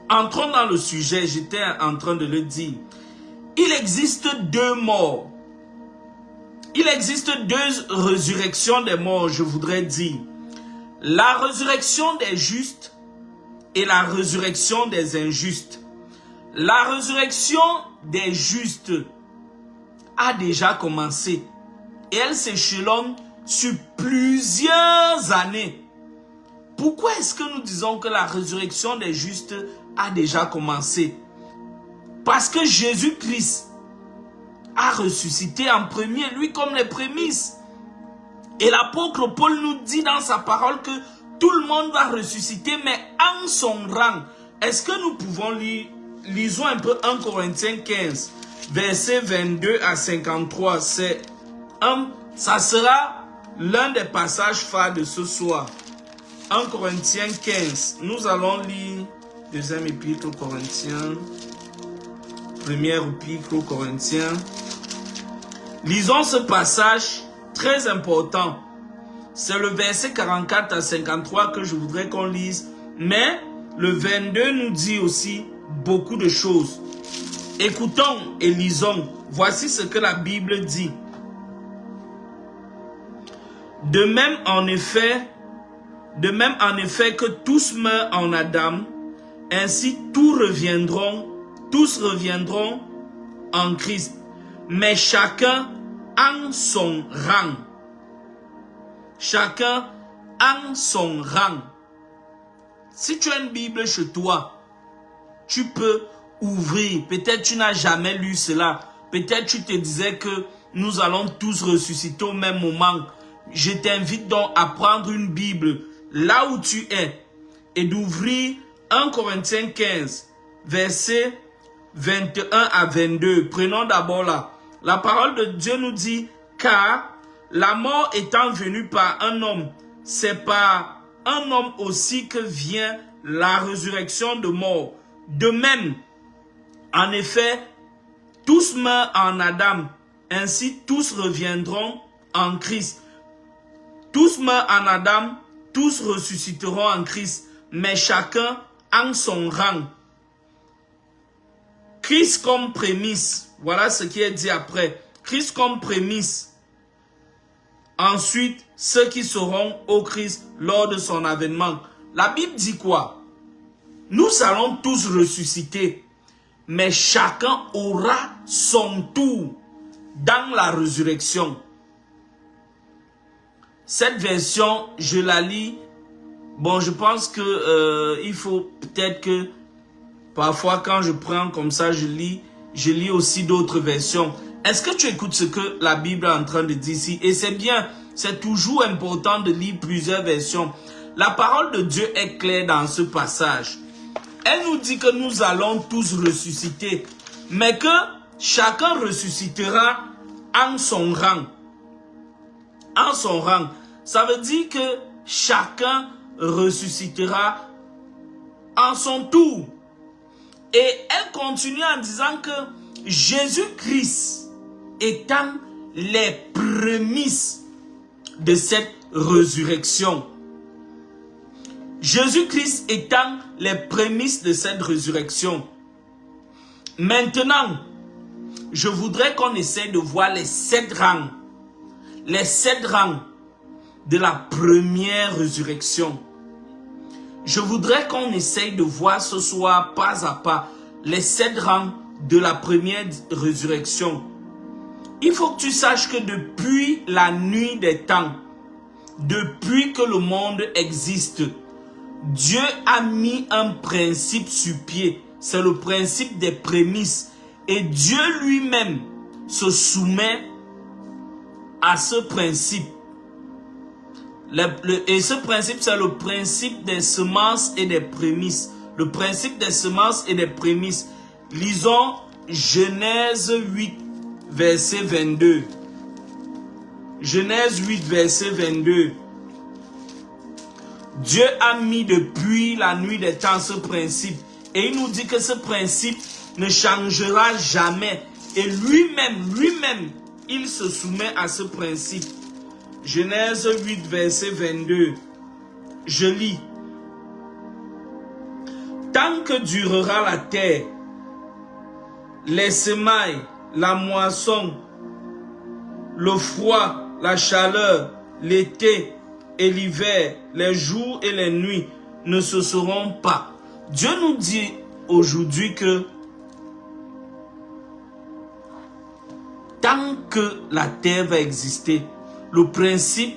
entrons dans le sujet, j'étais en train de le dire. Il existe deux morts. Il existe deux résurrections des morts, je voudrais dire. La résurrection des justes et la résurrection des injustes. La résurrection des justes a déjà commencé et elle s'échelonne sur plusieurs années. Pourquoi est-ce que nous disons que la résurrection des justes a déjà commencé? Parce que Jésus-Christ a ressuscité en premier, lui comme les prémices. Et l'apôtre Paul nous dit dans sa parole que tout le monde va ressusciter, mais en son rang. Est-ce que nous pouvons lire, lisons un peu 1 Corinthiens 15, versets 22 à 53. Ça sera l'un des passages phares de ce soir. 1 Corinthiens 15, nous allons lire deuxième épître aux Corinthiens, première épître aux Corinthiens. Lisons ce passage très important. C'est le verset 44 à 53 que je voudrais qu'on lise. Mais le 22 nous dit aussi beaucoup de choses. Écoutons et lisons. Voici ce que la Bible dit. De même en effet que tous meurent en Adam, ainsi tous reviendront en Christ, mais chacun en son rang. Chacun en son rang. Si tu as une Bible chez toi, tu peux ouvrir. Peut-être tu n'as jamais lu cela. Peut-être tu te disais que nous allons tous ressusciter au même moment. Je t'invite donc à prendre une Bible là où tu es et d'ouvrir 1 Corinthiens 15, versets 21 à 22. Prenons d'abord là. La parole de Dieu nous dit, car la mort étant venue par un homme, c'est par un homme aussi que vient la résurrection de mort. De même, en effet, tous meurent en Adam, ainsi tous reviendront en Christ. Tous meurent en Adam, tous ressusciteront en Christ, mais chacun en son rang. Christ comme prémisse, voilà ce qui est dit après. Christ comme prémisse. Ensuite, ceux qui seront au Christ lors de son avènement. La Bible dit quoi? Nous allons tous ressusciter, mais chacun aura son tour dans la résurrection. Cette version, je la lis. Bon, je pense que il faut peut-être que parfois quand je prends comme ça, je lis aussi d'autres versions. Est-ce que tu écoutes ce que la Bible est en train de dire ici? Et c'est bien, c'est toujours important de lire plusieurs versions. La parole de Dieu est claire dans ce passage. Elle nous dit que nous allons tous ressusciter, mais que chacun ressuscitera en son rang. En son rang. Ça veut dire que chacun ressuscitera en son tour. Et elle continue en disant que Jésus-Christ étant les prémices de cette résurrection. Jésus-Christ étant les prémices de cette résurrection. Maintenant, je voudrais qu'on essaie de voir les 7 rangs. Les 7 rangs de la première résurrection. Je voudrais qu'on essaye de voir ce soir, pas à pas, les 7 rangs de la première résurrection. Il faut que tu saches que depuis la nuit des temps, depuis que le monde existe, Dieu a mis un principe sur pied. C'est le principe des prémices. Et Dieu lui-même se soumet à ce principe. Et ce principe, c'est le principe des semences et des prémices. Le principe des semences et des prémices. Lisons Genèse 8, verset 22. Genèse 8, verset 22. Dieu a mis depuis la nuit des temps ce principe. Et il nous dit que ce principe ne changera jamais. Et lui-même, il se soumet à ce principe. Genèse 8, verset 22. Je lis. Tant que durera la terre, les semailles, la moisson, le froid, la chaleur, l'été et l'hiver, les jours et les nuits ne cesseront pas. Dieu nous dit aujourd'hui que tant que la terre va exister, le principe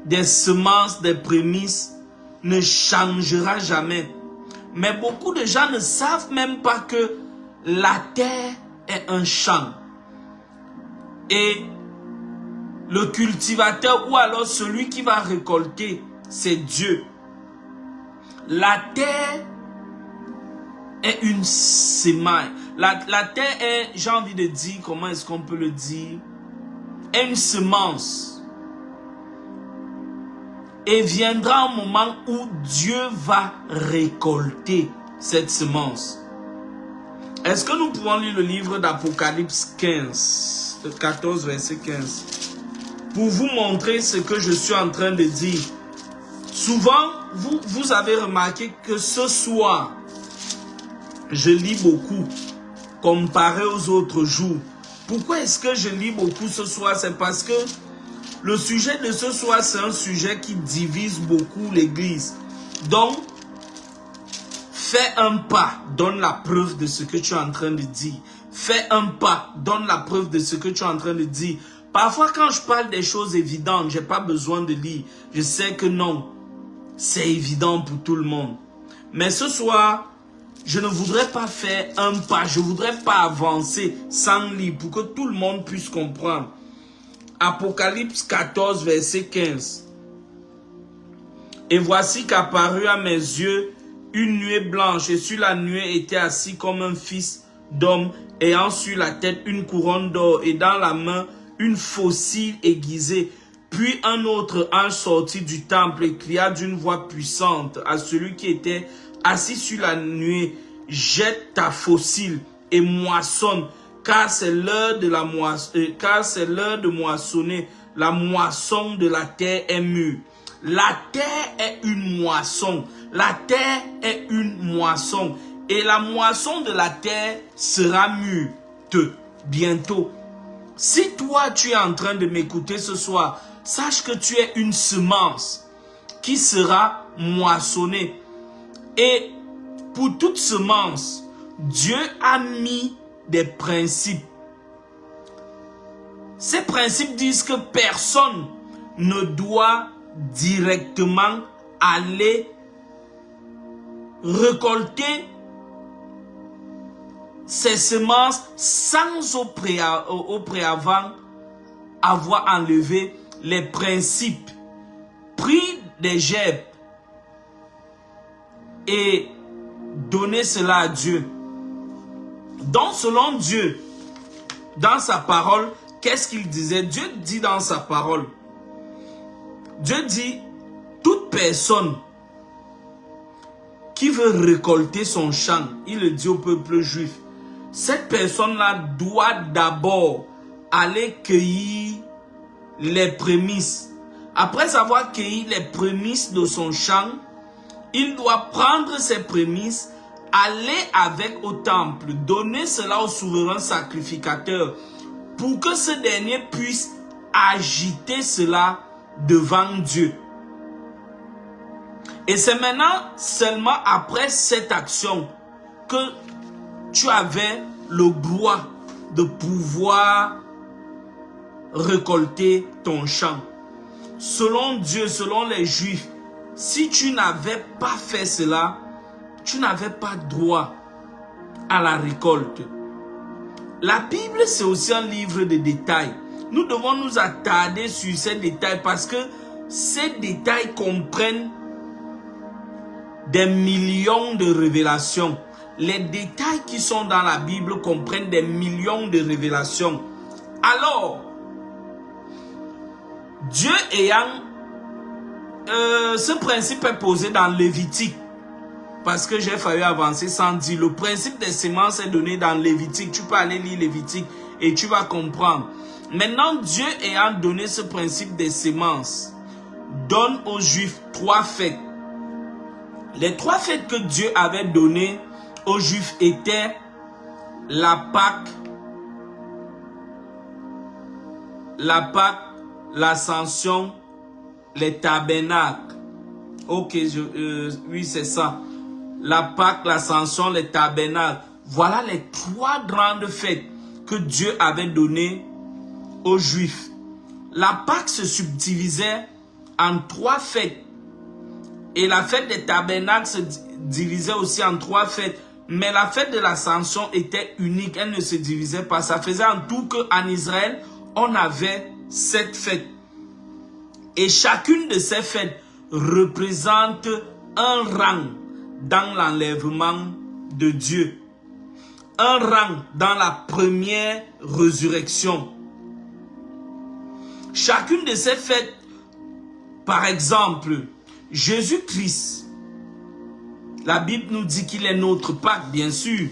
des semences, des prémices ne changera jamais. Mais beaucoup de gens ne savent même pas que la terre est un champ. Et le cultivateur ou alors celui qui va récolter c'est Dieu. La terre est une semaille. La terre est, j'ai envie de dire, comment est-ce qu'on peut le dire, est une semence. Et viendra un moment où Dieu va récolter cette semence. Est-ce que nous pouvons lire le livre d'Apocalypse 15, 14, verset 15, pour vous montrer ce que je suis en train de dire. Souvent, vous avez remarqué que ce soir, je lis beaucoup, comparé aux autres jours. Pourquoi est-ce que je lis beaucoup ce soir? C'est parce que le sujet de ce soir, c'est un sujet qui divise beaucoup l'église. Donc, fais un pas, donne la preuve de ce que tu es en train de dire. Fais un pas, donne la preuve de ce que tu es en train de dire. Parfois, quand je parle des choses évidentes, je n'ai pas besoin de lire. Je sais que non, c'est évident pour tout le monde. Mais ce soir, je ne voudrais pas faire un pas, je ne voudrais pas avancer sans lire pour que tout le monde puisse comprendre. Apocalypse 14, verset 15. Et voici qu'apparut à mes yeux une nuée blanche, et sur la nuée était assis comme un fils d'homme, ayant sur la tête une couronne d'or, et dans la main une faucille aiguisée. Puis un autre ange sortit du temple et cria d'une voix puissante à celui qui était assis sur la nuée: jette ta faucille et moissonne, car c'est l'heure de moissonner. La moisson de la terre est mûre. La terre est une moisson. La terre est une moisson. Et la moisson de la terre sera mûre bientôt. Si toi, tu es en train de m'écouter ce soir, sache que tu es une semence qui sera moissonnée. Et pour toute semence, Dieu a mis des principes. Ces principes disent que personne ne doit directement aller récolter ces semences sans au préavant avoir enlevé les principes, pris des gerbes et donner cela à Dieu. Donc selon Dieu, dans sa parole, qu'est-ce qu'il disait? Dieu dit dans sa parole, Dieu dit, toute personne qui veut récolter son champ, il le dit au peuple juif, cette personne-là doit d'abord aller cueillir les prémices. Après avoir cueilli les prémices de son champ, il doit prendre ces prémices, aller avec au temple, donner cela au souverain sacrificateur pour que ce dernier puisse agiter cela devant Dieu. Et c'est maintenant seulement après cette action que tu avais le droit de pouvoir récolter ton champ. Selon Dieu, selon les Juifs, si tu n'avais pas fait cela, tu n'avais pas droit à la récolte. La Bible, c'est aussi un livre de détails. Nous devons nous attarder sur ces détails parce que ces détails comprennent des millions de révélations. Les détails qui sont dans la Bible comprennent des millions de révélations. Alors, Dieu ayant... ce principe est posé dans Lévitique. Parce que j'ai failli avancer sans dire. Le principe des semences est donné dans Lévitique. Tu peux aller lire Lévitique et tu vas comprendre. Maintenant, Dieu ayant donné ce principe des semences, donne aux Juifs 3 fêtes. Les 3 fêtes que Dieu avait données aux Juifs étaient la Pâque, l'Ascension, les tabernacles. Ok, oui c'est ça. La Pâque, l'Ascension, les tabernacles. Voilà les 3 grandes fêtes que Dieu avait données aux Juifs. La Pâque se subdivisait en 3 fêtes. Et la fête des tabernacles se divisait aussi en 3 fêtes. Mais la fête de l'Ascension était unique. Elle ne se divisait pas. Ça faisait en tout qu'en Israël, on avait 7 fêtes. Et chacune de ces fêtes représente un rang dans l'enlèvement de Dieu. Un rang dans la première résurrection. Chacune de ces fêtes, par exemple, Jésus-Christ, la Bible nous dit qu'il est notre Pâques, bien sûr.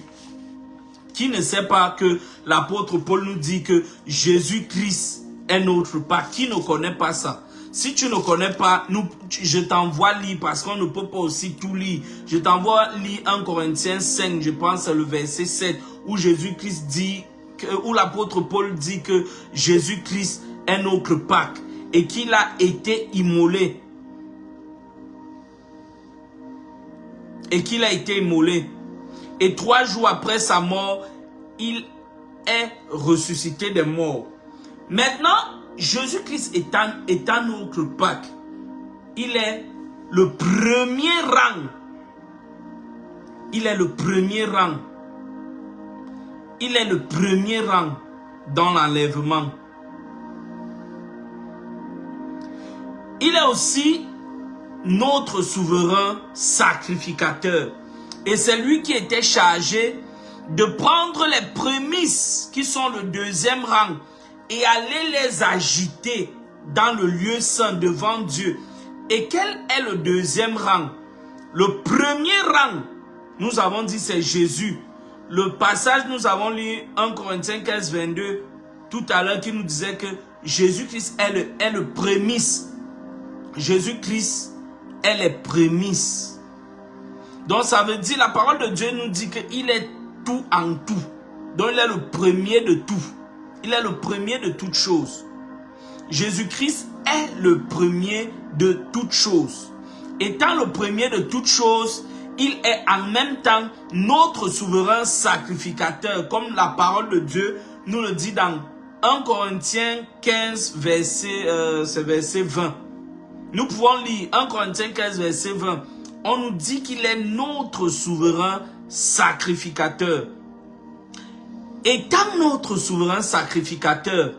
Qui ne sait pas que l'apôtre Paul nous dit que Jésus-Christ est notre Pâques? Qui ne connaît pas ça? Si tu ne connais pas, je t'envoie lire parce qu'on ne peut pas aussi tout lire. Je t'envoie lire 1 Corinthiens 5, je pense c'est le verset 7, où Jésus-Christ dit, où l'apôtre Paul dit que Jésus-Christ est notre Pâques et qu'il a été immolé. Et 3 jours après sa mort, il est ressuscité des morts. Maintenant, Jésus-Christ étant notre Pâques, il est le premier rang. Il est le premier rang. Il est le premier rang dans l'enlèvement. Il est aussi notre souverain sacrificateur. Et c'est lui qui était chargé de prendre les prémices qui sont le deuxième rang et aller les agiter dans le lieu saint devant Dieu. Et quel est le deuxième rang? Le premier rang, nous avons dit c'est Jésus. Le passage, nous avons lu 1 Corinthiens 15, 22 tout à l'heure qui nous disait que Jésus-Christ est le prémisse. Jésus-Christ est les prémices. Donc ça veut dire, la parole de Dieu nous dit qu'il est tout en tout. Donc il est le premier de tout. Il est le premier de toutes choses. Jésus-Christ est le premier de toutes choses. Étant le premier de toutes choses, il est en même temps notre souverain sacrificateur, comme la parole de Dieu nous le dit dans 1 Corinthiens 15, verset 20. Nous pouvons lire 1 Corinthiens 15, verset 20. On nous dit qu'il est notre souverain sacrificateur. Étant notre souverain sacrificateur,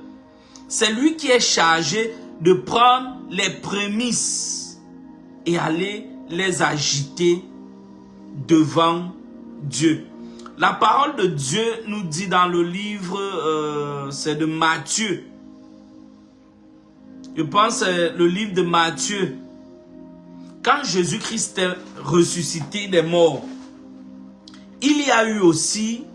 c'est lui qui est chargé de prendre les prémices et aller les agiter devant Dieu. La parole de Dieu nous dit dans le livre, c'est de Matthieu. Je pense que c'est le livre de Matthieu. Quand Jésus-Christ est ressuscité des morts, il y a eu aussi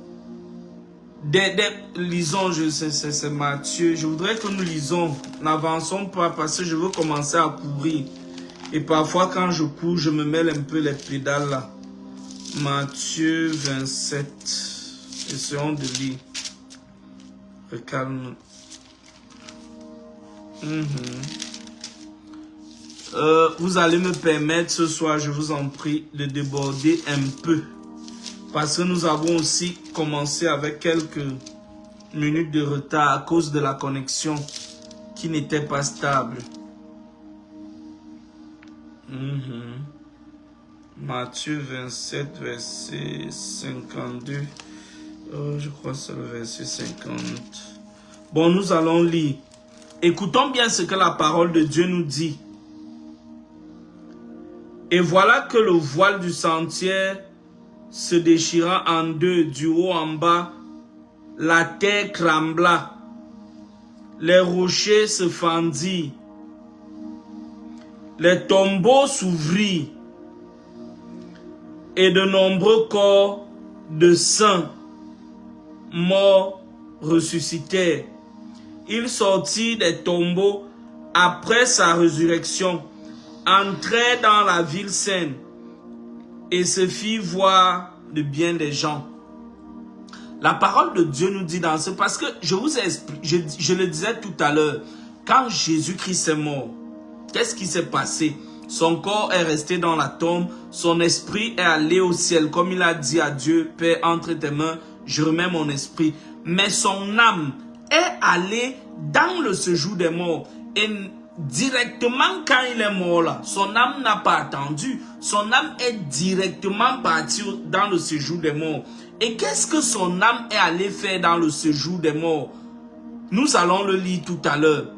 lisons, c'est Matthieu. Je voudrais que nous lisons. N'avançons pas parce que je veux commencer à courir. Et parfois quand je cours, je me mêle un peu les pédales là. Matthieu 27. Essayons de lire. Recalme. Vous allez me permettre ce soir, je vous en prie, de déborder un peu. Parce que nous avons aussi commencé avec quelques minutes de retard à cause de la connexion qui n'était pas stable. Matthieu 27, verset 52. Je crois que c'est le verset 50. Bon, nous allons lire. Écoutons bien ce que la parole de Dieu nous dit. Et voilà que le voile du sentier se déchira en deux, du haut en bas. La terre trembla. Les rochers se fendirent. Les tombeaux s'ouvrirent. Et de nombreux corps de saints morts ressuscitèrent. Il sortit des tombeaux après sa résurrection, entrait dans la ville sainte et se fit voir le bien des gens. La parole de Dieu nous dit dans ce, parce que je vous ai expliqué, je le disais tout à l'heure, quand Jésus-Christ est mort, qu'est-ce qui s'est passé? Son corps est resté dans la tombe, son esprit est allé au ciel, comme il a dit à Dieu, Père, entre tes mains, je remets mon esprit. Mais son âme est allée dans le séjour des morts. Et directement quand il est mort là, son âme n'a pas attendu. Son âme est directement partie dans le séjour des morts. Et qu'est-ce que son âme est allée faire dans le séjour des morts? Nous allons le lire tout à l'heure.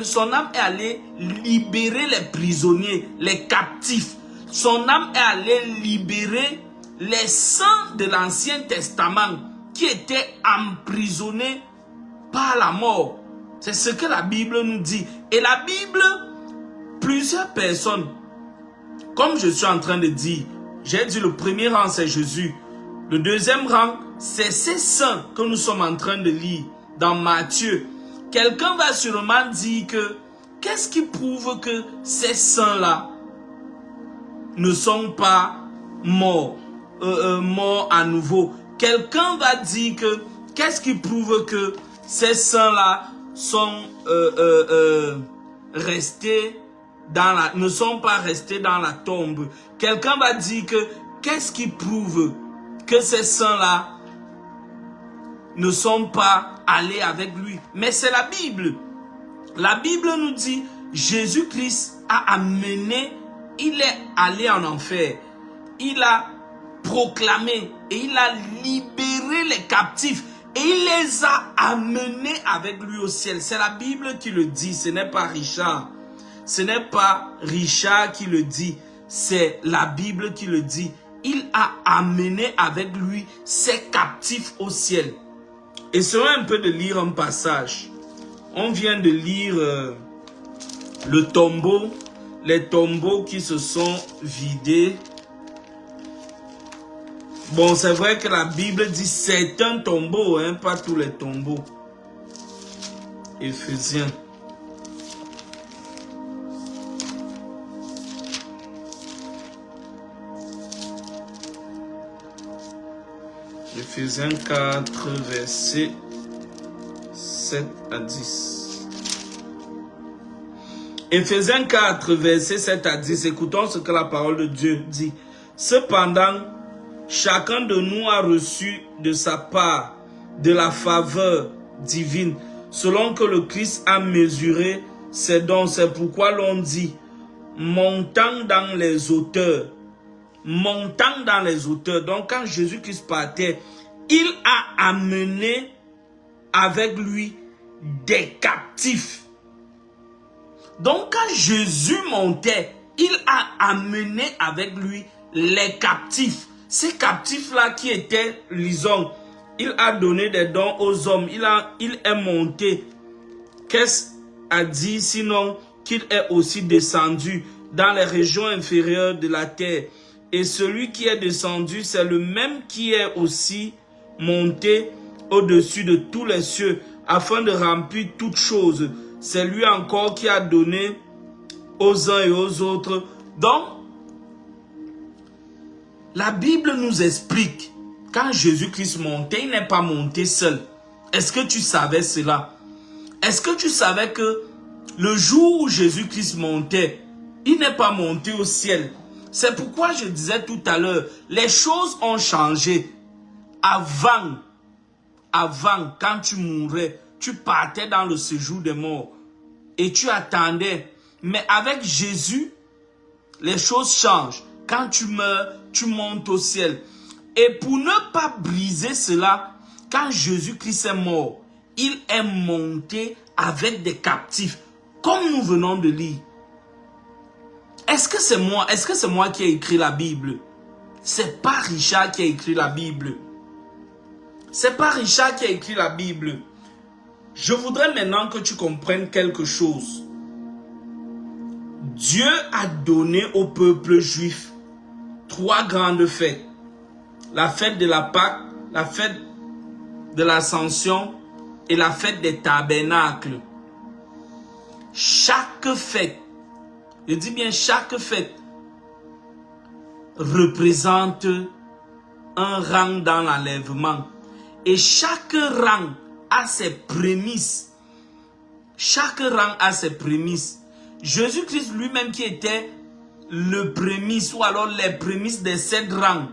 son âme est allée libérer les prisonniers, les captifs. Son âme est allée libérer les saints de l'Ancien Testament qui étaient emprisonnés par la mort. C'est ce que la Bible nous dit. Et la Bible, plusieurs personnes, comme je suis en train de dire, j'ai dit le premier rang c'est Jésus. Le deuxième rang, c'est ces saints que nous sommes en train de lire dans Matthieu. Quelqu'un va sûrement dire que, qu'est-ce qui prouve que ces saints-là ne sont pas morts, morts à nouveau? Quelqu'un va dire que, qu'est-ce qui prouve que ces saints-là sont restés dans la, ne sont pas restés dans la tombe? Quelqu'un va dire que, qu'est-ce qui prouve que ces saints-là ne sont pas allés avec lui? Mais c'est la Bible. La Bible nous dit, Jésus-Christ a amené, il est allé en enfer. Il a proclamé et il a libéré les captifs. Et il les a amenés avec lui au ciel. C'est la Bible qui le dit, ce n'est pas Richard. Ce n'est pas Richard qui le dit, c'est la Bible qui le dit. Il a amené avec lui ses captifs au ciel. Essayons un peu de lire un passage. On vient de lire le tombeau, les tombeaux qui se sont vidés. Bon, c'est vrai que la Bible dit certains tombeaux, hein, pas tous les tombeaux. Éphésiens. Éphésiens 4, versets 7 à 10. Éphésiens 4, versets 7 à 10. Écoutons ce que la parole de Dieu dit. Cependant, chacun de nous a reçu de sa part de la faveur divine, selon que le Christ a mesuré ses dons. C'est pourquoi l'on dit, montant dans les hauteurs. Montant dans les hauteurs. Donc quand Jésus-Christ partait, il a amené avec lui des captifs. Donc quand Jésus montait, il a amené avec lui les captifs. Ces captifs-là qui étaient, lisons, il a donné des dons aux hommes. Il est monté. Qu'est-ce a dit sinon qu'il est aussi descendu dans les régions inférieures de la terre? Et celui qui est descendu, c'est le même qui est aussi monté au-dessus de tous les cieux, afin de remplir toutes choses. C'est lui encore qui a donné aux uns et aux autres. Donc, la Bible nous explique, quand Jésus-Christ montait, il n'est pas monté seul. Est-ce que tu savais cela? Est-ce que tu savais que le jour où Jésus-Christ montait, il n'est pas monté au ciel? C'est pourquoi je disais tout à l'heure, les choses ont changé. Avant, quand tu mourais, tu partais dans le séjour des morts et tu attendais. Mais avec Jésus, les choses changent. Quand tu meurs, tu montes au ciel. Et pour ne pas briser cela, quand Jésus-Christ est mort, il est monté avec des captifs, comme nous venons de lire. Est-ce que c'est moi? Est-ce que c'est moi qui ai écrit la Bible? C'est pas Richard qui a écrit la Bible. C'est pas Richard qui a écrit la Bible. Je voudrais maintenant que tu comprennes quelque chose. Dieu a donné au peuple juif 3 grandes fêtes. La fête de la Pâque, la fête de l'Ascension et la fête des tabernacles. Chaque fête, je dis bien chaque fête, représente un rang dans l'enlèvement. Et chaque rang a ses prémices. Chaque rang a ses prémices. Jésus-Christ lui-même qui était le prémisse ou alors les prémices des 7 rangs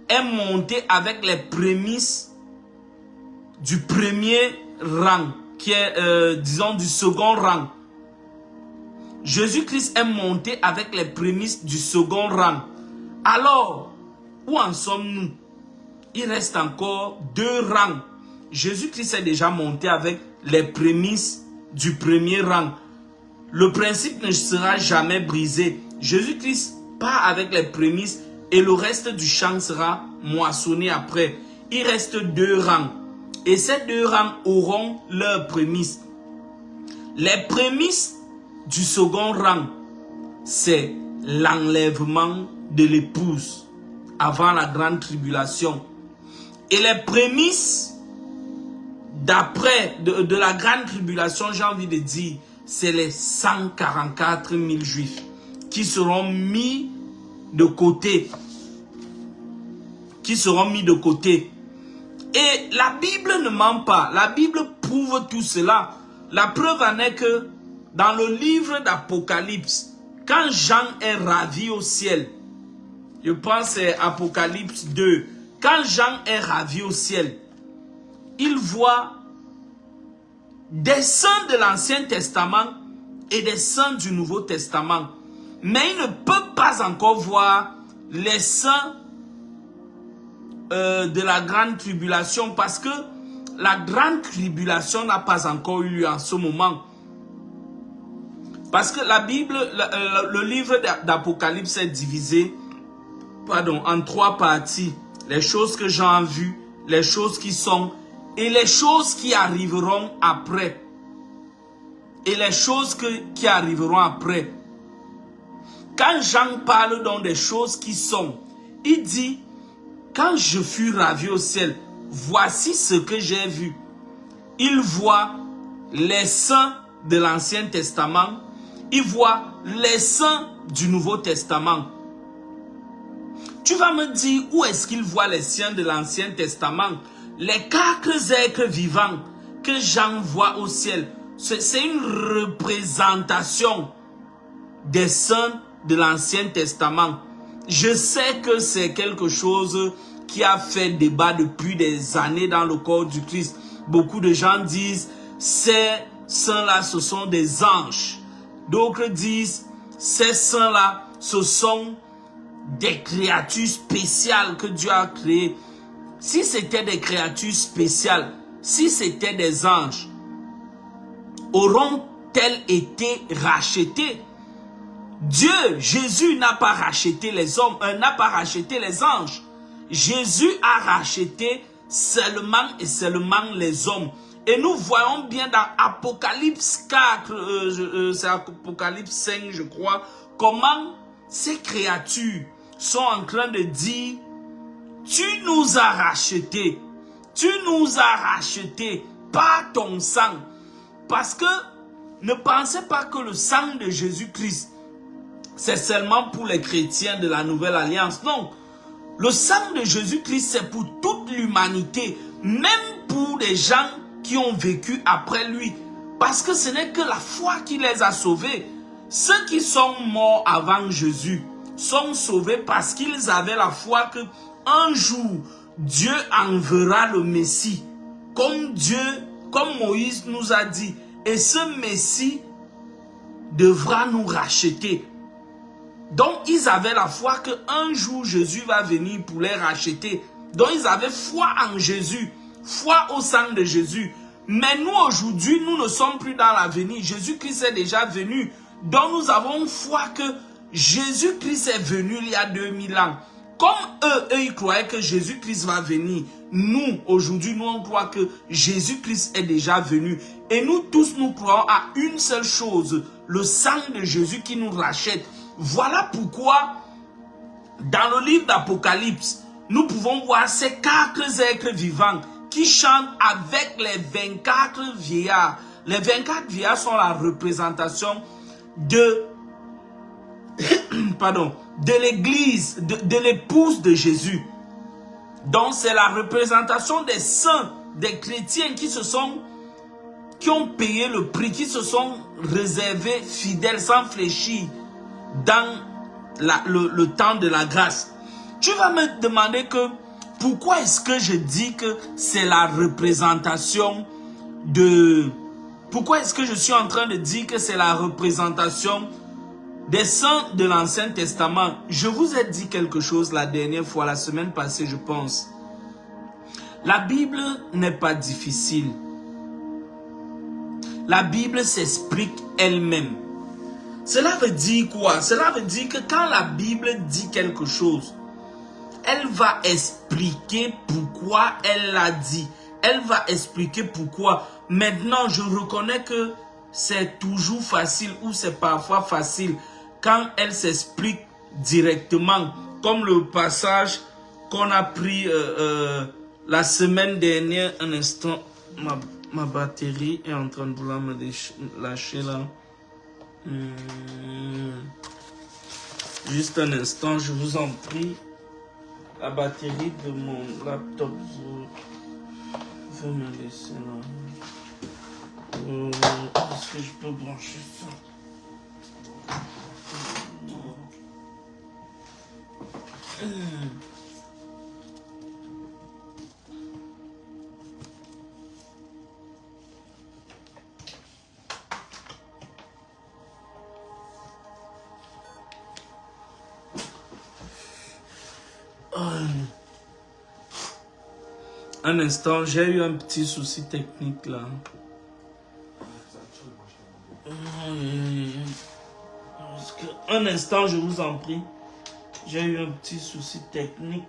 est monté avec les prémices du premier rang qui est disons du second rang. Jésus-Christ est monté avec les prémices du second rang. Alors, où en sommes-nous? Il reste encore 2 rangs. Jésus-Christ est déjà monté avec les prémices du premier rang. Le principe ne sera jamais brisé. Jésus-Christ part avec les prémices et le reste du champ sera moissonné après. Il reste 2 rangs. Et ces 2 rangs auront leurs prémices. Les prémices du second rang, c'est l'enlèvement de l'épouse avant la grande tribulation. Et les prémices d'après, de la grande tribulation, j'ai envie de dire, c'est les 144 000 juifs qui seront mis de côté. Qui seront mis de côté. Et la Bible ne ment pas. La Bible prouve tout cela. La preuve en est que dans le livre d'Apocalypse, quand Jean est ravi au ciel, je pense que c'est Apocalypse 2, quand Jean est ravi au ciel, il voit des saints de l'Ancien Testament et des saints du Nouveau Testament. Mais il ne peut pas encore voir les saints de la grande tribulation parce que la grande tribulation n'a pas encore eu lieu en ce moment. Parce que la Bible, le livre d'Apocalypse est divisé en 3 parties. Les choses que Jean a vues, les choses qui sont et les choses qui arriveront après. Et les choses qui arriveront après. Quand Jean parle donc des choses qui sont, il dit, quand je fus ravi au ciel, voici ce que j'ai vu. Il voit les saints de l'Ancien Testament. Il voit les saints du Nouveau Testament. Tu vas me dire où est-ce qu'il voit les saints de l'Ancien Testament? Les 4 êtres vivants que Jean voit au ciel, c'est une représentation des saints de l'Ancien Testament. Je sais que c'est quelque chose qui a fait débat depuis des années dans le corps du Christ. Beaucoup de gens disent, ces saints-là, ce sont des anges. D'autres disent, ces saints-là, ce sont des créatures spéciales que Dieu a créées. Si c'était des créatures spéciales, si c'était des anges, auront-elles été rachetés? Dieu, Jésus n'a pas racheté les hommes, n'a pas racheté les anges. Jésus a racheté seulement et seulement les hommes. Et nous voyons bien dans Apocalypse 4, c'est Apocalypse 5 je crois, comment ces créatures sont en train de dire, tu nous as rachetés, par ton sang. Parce que ne pensez pas que le sang de Jésus-Christ, c'est seulement pour les chrétiens de la Nouvelle Alliance. Non, le sang de Jésus-Christ, c'est pour toute l'humanité, même pour les gens qui ont vécu après lui. Parce que ce n'est que la foi qui les a sauvés. Ceux qui sont morts avant Jésus sont sauvés parce qu'ils avaient la foi que un jour, Dieu enverra le Messie, comme Moïse nous a dit. Et ce Messie devra nous racheter. Donc, ils avaient la foi qu'un jour, Jésus va venir pour les racheter. Donc, ils avaient foi en Jésus, foi au sang de Jésus. Mais nous, aujourd'hui, nous ne sommes plus dans l'avenir. Jésus-Christ est déjà venu. Donc, nous avons foi que Jésus-Christ est venu il y a 2000 ans. Comme eux, ils croyaient que Jésus-Christ va venir. Nous, aujourd'hui, nous, on croit que Jésus-Christ est déjà venu. Et nous tous, nous croyons à une seule chose, le sang de Jésus qui nous rachète. Voilà pourquoi, dans le livre d'Apocalypse, nous pouvons voir ces 4 êtres vivants qui chantent avec les 24 vieillards. Les 24 vieillards sont la représentation de l'église, de l'épouse de Jésus. Donc c'est la représentation des saints, des chrétiens qui ont payé le prix, qui se sont réservés fidèles sans fléchir dans le temps de la grâce. Tu vas me demander que pourquoi est-ce que je dis que c'est la représentation de... Pourquoi est-ce que je suis en train de dire que c'est la représentation des saints de l'Ancien Testament? Je vous ai dit quelque chose la dernière fois, la semaine passée, je pense. La Bible n'est pas difficile. La Bible s'explique elle-même. Cela veut dire quoi? Cela veut dire que quand la Bible dit quelque chose, elle va expliquer pourquoi elle l'a dit. Elle va expliquer pourquoi. Maintenant, je reconnais que c'est toujours facile ou c'est parfois facile quand elle s'explique directement. Comme le passage qu'on a pris la semaine dernière. Un instant, ma batterie est en train de vouloir me lâcher là. Juste un instant, je vous en prie. La batterie de mon laptop veut me laisser là. Est-ce que je peux brancher ça? Un instant, j'ai eu un petit souci technique là. Un instant, je vous en prie. J'ai eu un petit souci technique.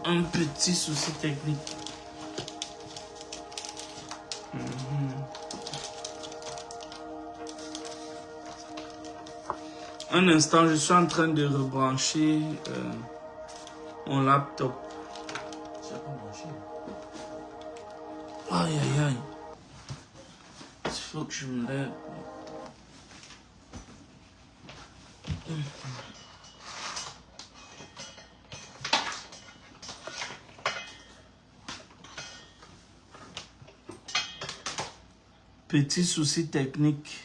Un petit souci technique. Un instant, je suis en train de rebrancher mon laptop. Aïe aïe aïe. Il faut que je me lève. Petit souci technique.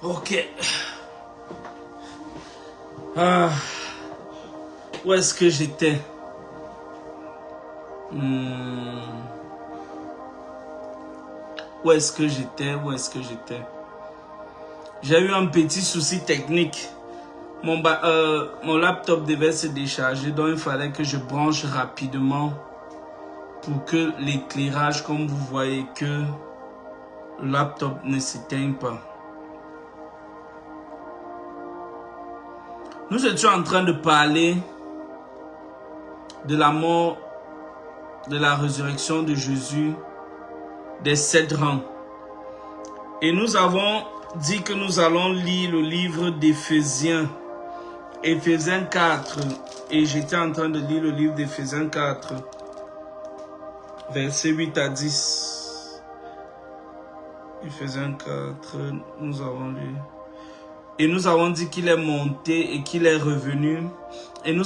Ok. Où est-ce que j'étais? Où est-ce que j'étais? J'ai eu un petit souci technique. Mon laptop devait se décharger, donc il fallait que je branche rapidement pour que l'éclairage, comme vous voyez, que le laptop ne s'éteigne pas. Nous étions en train de parler de la mort, de la résurrection de Jésus, des 7 rangs. Et nous avons dit que nous allons lire le livre d'Éphésiens, Éphésiens 4. Et j'étais en train de lire le livre d'Éphésiens 4, versets 8 à 10. Éphésiens 4, nous avons lu. Et nous avons dit qu'il est monté et qu'il est revenu. Et nous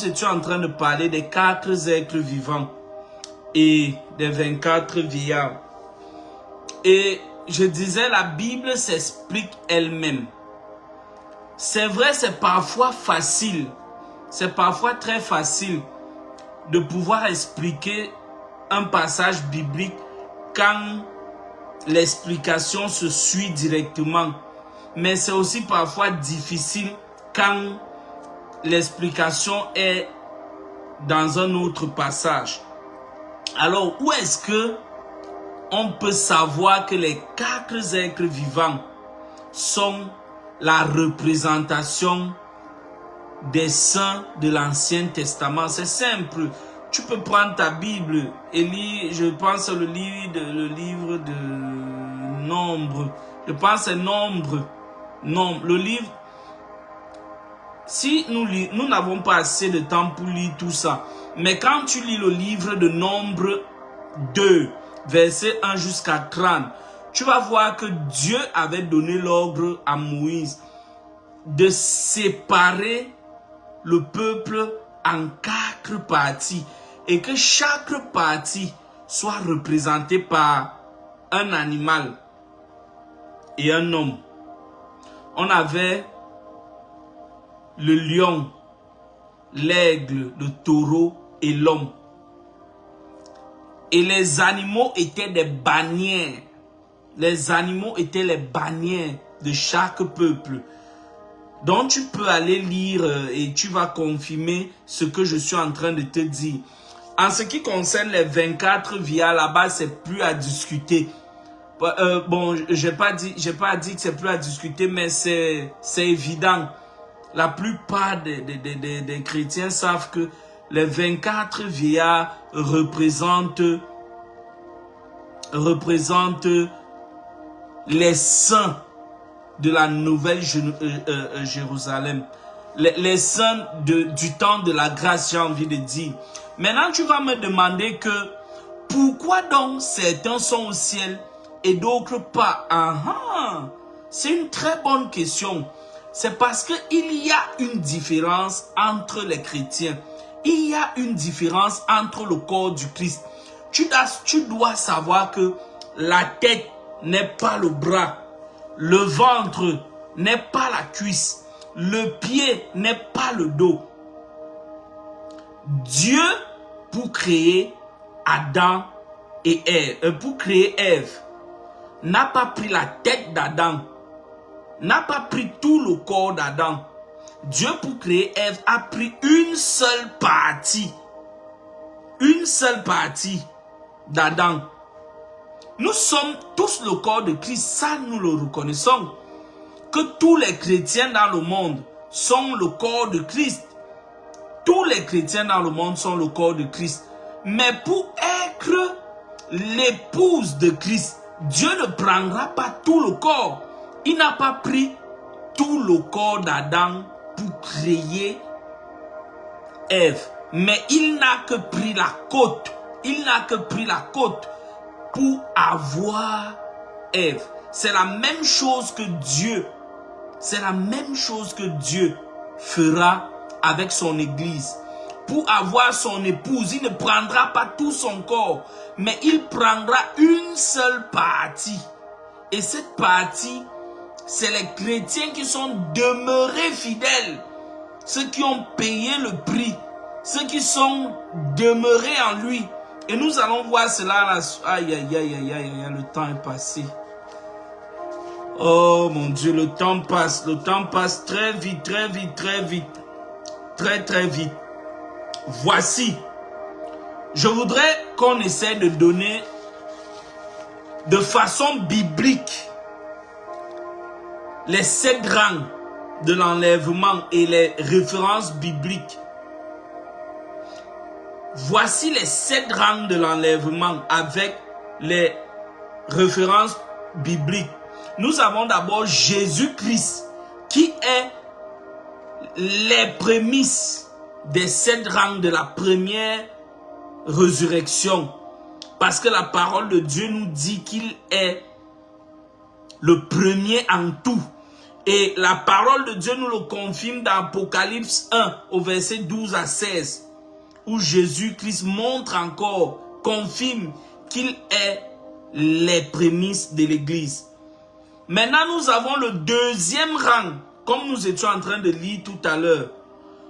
étions en train de parler des 4 êtres vivants et des 24 vieillards. Et je disais, la Bible s'explique elle-même. C'est vrai, c'est parfois facile. C'est parfois très facile de pouvoir expliquer un passage biblique quand l'explication se suit directement. Mais c'est aussi parfois difficile quand l'explication est dans un autre passage. Alors, où est-ce que on peut savoir que les 4 êtres vivants sont la représentation des saints de l'Ancien Testament? C'est simple. Tu peux prendre ta Bible et lire, je pense, le livre de Nombre. Je pense c'est Nombre. Non, le livre, si nous n'avons pas assez de temps pour lire tout ça, mais quand tu lis le livre de Nombre, 2, verset 1 jusqu'à 30, tu vas voir que Dieu avait donné l'ordre à Moïse de séparer le peuple en 4 parties et que chaque partie soit représentée par un animal et un homme. On avait le lion, l'aigle, le taureau et l'homme. Et les animaux étaient des bannières. Les animaux étaient les bannières de chaque peuple. Donc tu peux aller lire et tu vas confirmer ce que je suis en train de te dire. En ce qui concerne les 24 via là-bas, c'est plus à discuter. Bon, j'ai pas dit que c'est plus à discuter, mais c'est évident. La plupart des chrétiens savent que les 24 vieillards représentent les saints de la nouvelle Jérusalem. Les saints du temps de la grâce, j'ai envie de dire. Maintenant, tu vas me demander que pourquoi donc certains sont au ciel et d'autres pas? C'est une très bonne question. C'est parce qu'il y a une différence entre les chrétiens. Il y a une différence entre le corps du Christ. Tu dois savoir que la tête n'est pas le bras. Le ventre n'est pas la cuisse. Le pied n'est pas le dos. Dieu, pour créer Adam et Ève, pour créer Ève, n'a pas pris la tête d'Adam, n'a pas pris tout le corps d'Adam. Dieu, pour créer Ève, a pris une seule partie d'Adam. Nous sommes tous le corps de Christ, ça nous le reconnaissons. Que tous les chrétiens dans le monde sont le corps de Christ. Tous les chrétiens dans le monde sont le corps de Christ. Mais pour être l'épouse de Christ, Dieu ne prendra pas tout le corps. Il n'a pas pris tout le corps d'Adam pour créer Ève. Mais il n'a que pris la côte. Il n'a que pris la côte pour avoir Ève. C'est la même chose que Dieu. C'est la même chose que Dieu fera avec son église. Pour avoir son épouse, il ne prendra pas tout son corps, mais il prendra une seule partie. Et cette partie, c'est les chrétiens qui sont demeurés fidèles. Ceux qui ont payé le prix. Ceux qui sont demeurés en lui. Et nous allons voir cela. Aïe, aïe, aïe, aïe, aïe, le temps est passé. Oh mon Dieu, le temps passe. Le temps passe très vite, très vite, très vite. Très, très vite. Voici. Je voudrais qu'on essaie de donner de façon biblique les 7 rangs de l'enlèvement et les références bibliques. Voici les 7 rangs de l'enlèvement avec les références bibliques. Nous avons d'abord Jésus-Christ qui est les prémices des 7 rangs de la première résurrection. Parce que la parole de Dieu nous dit qu'il est le premier en tout. Et la parole de Dieu nous le confirme dans Apocalypse 1 au verset 12 à 16. Où Jésus-Christ montre encore, confirme qu'il est les prémices de l'église. Maintenant, nous avons le deuxième rang, comme nous étions en train de lire tout à l'heure.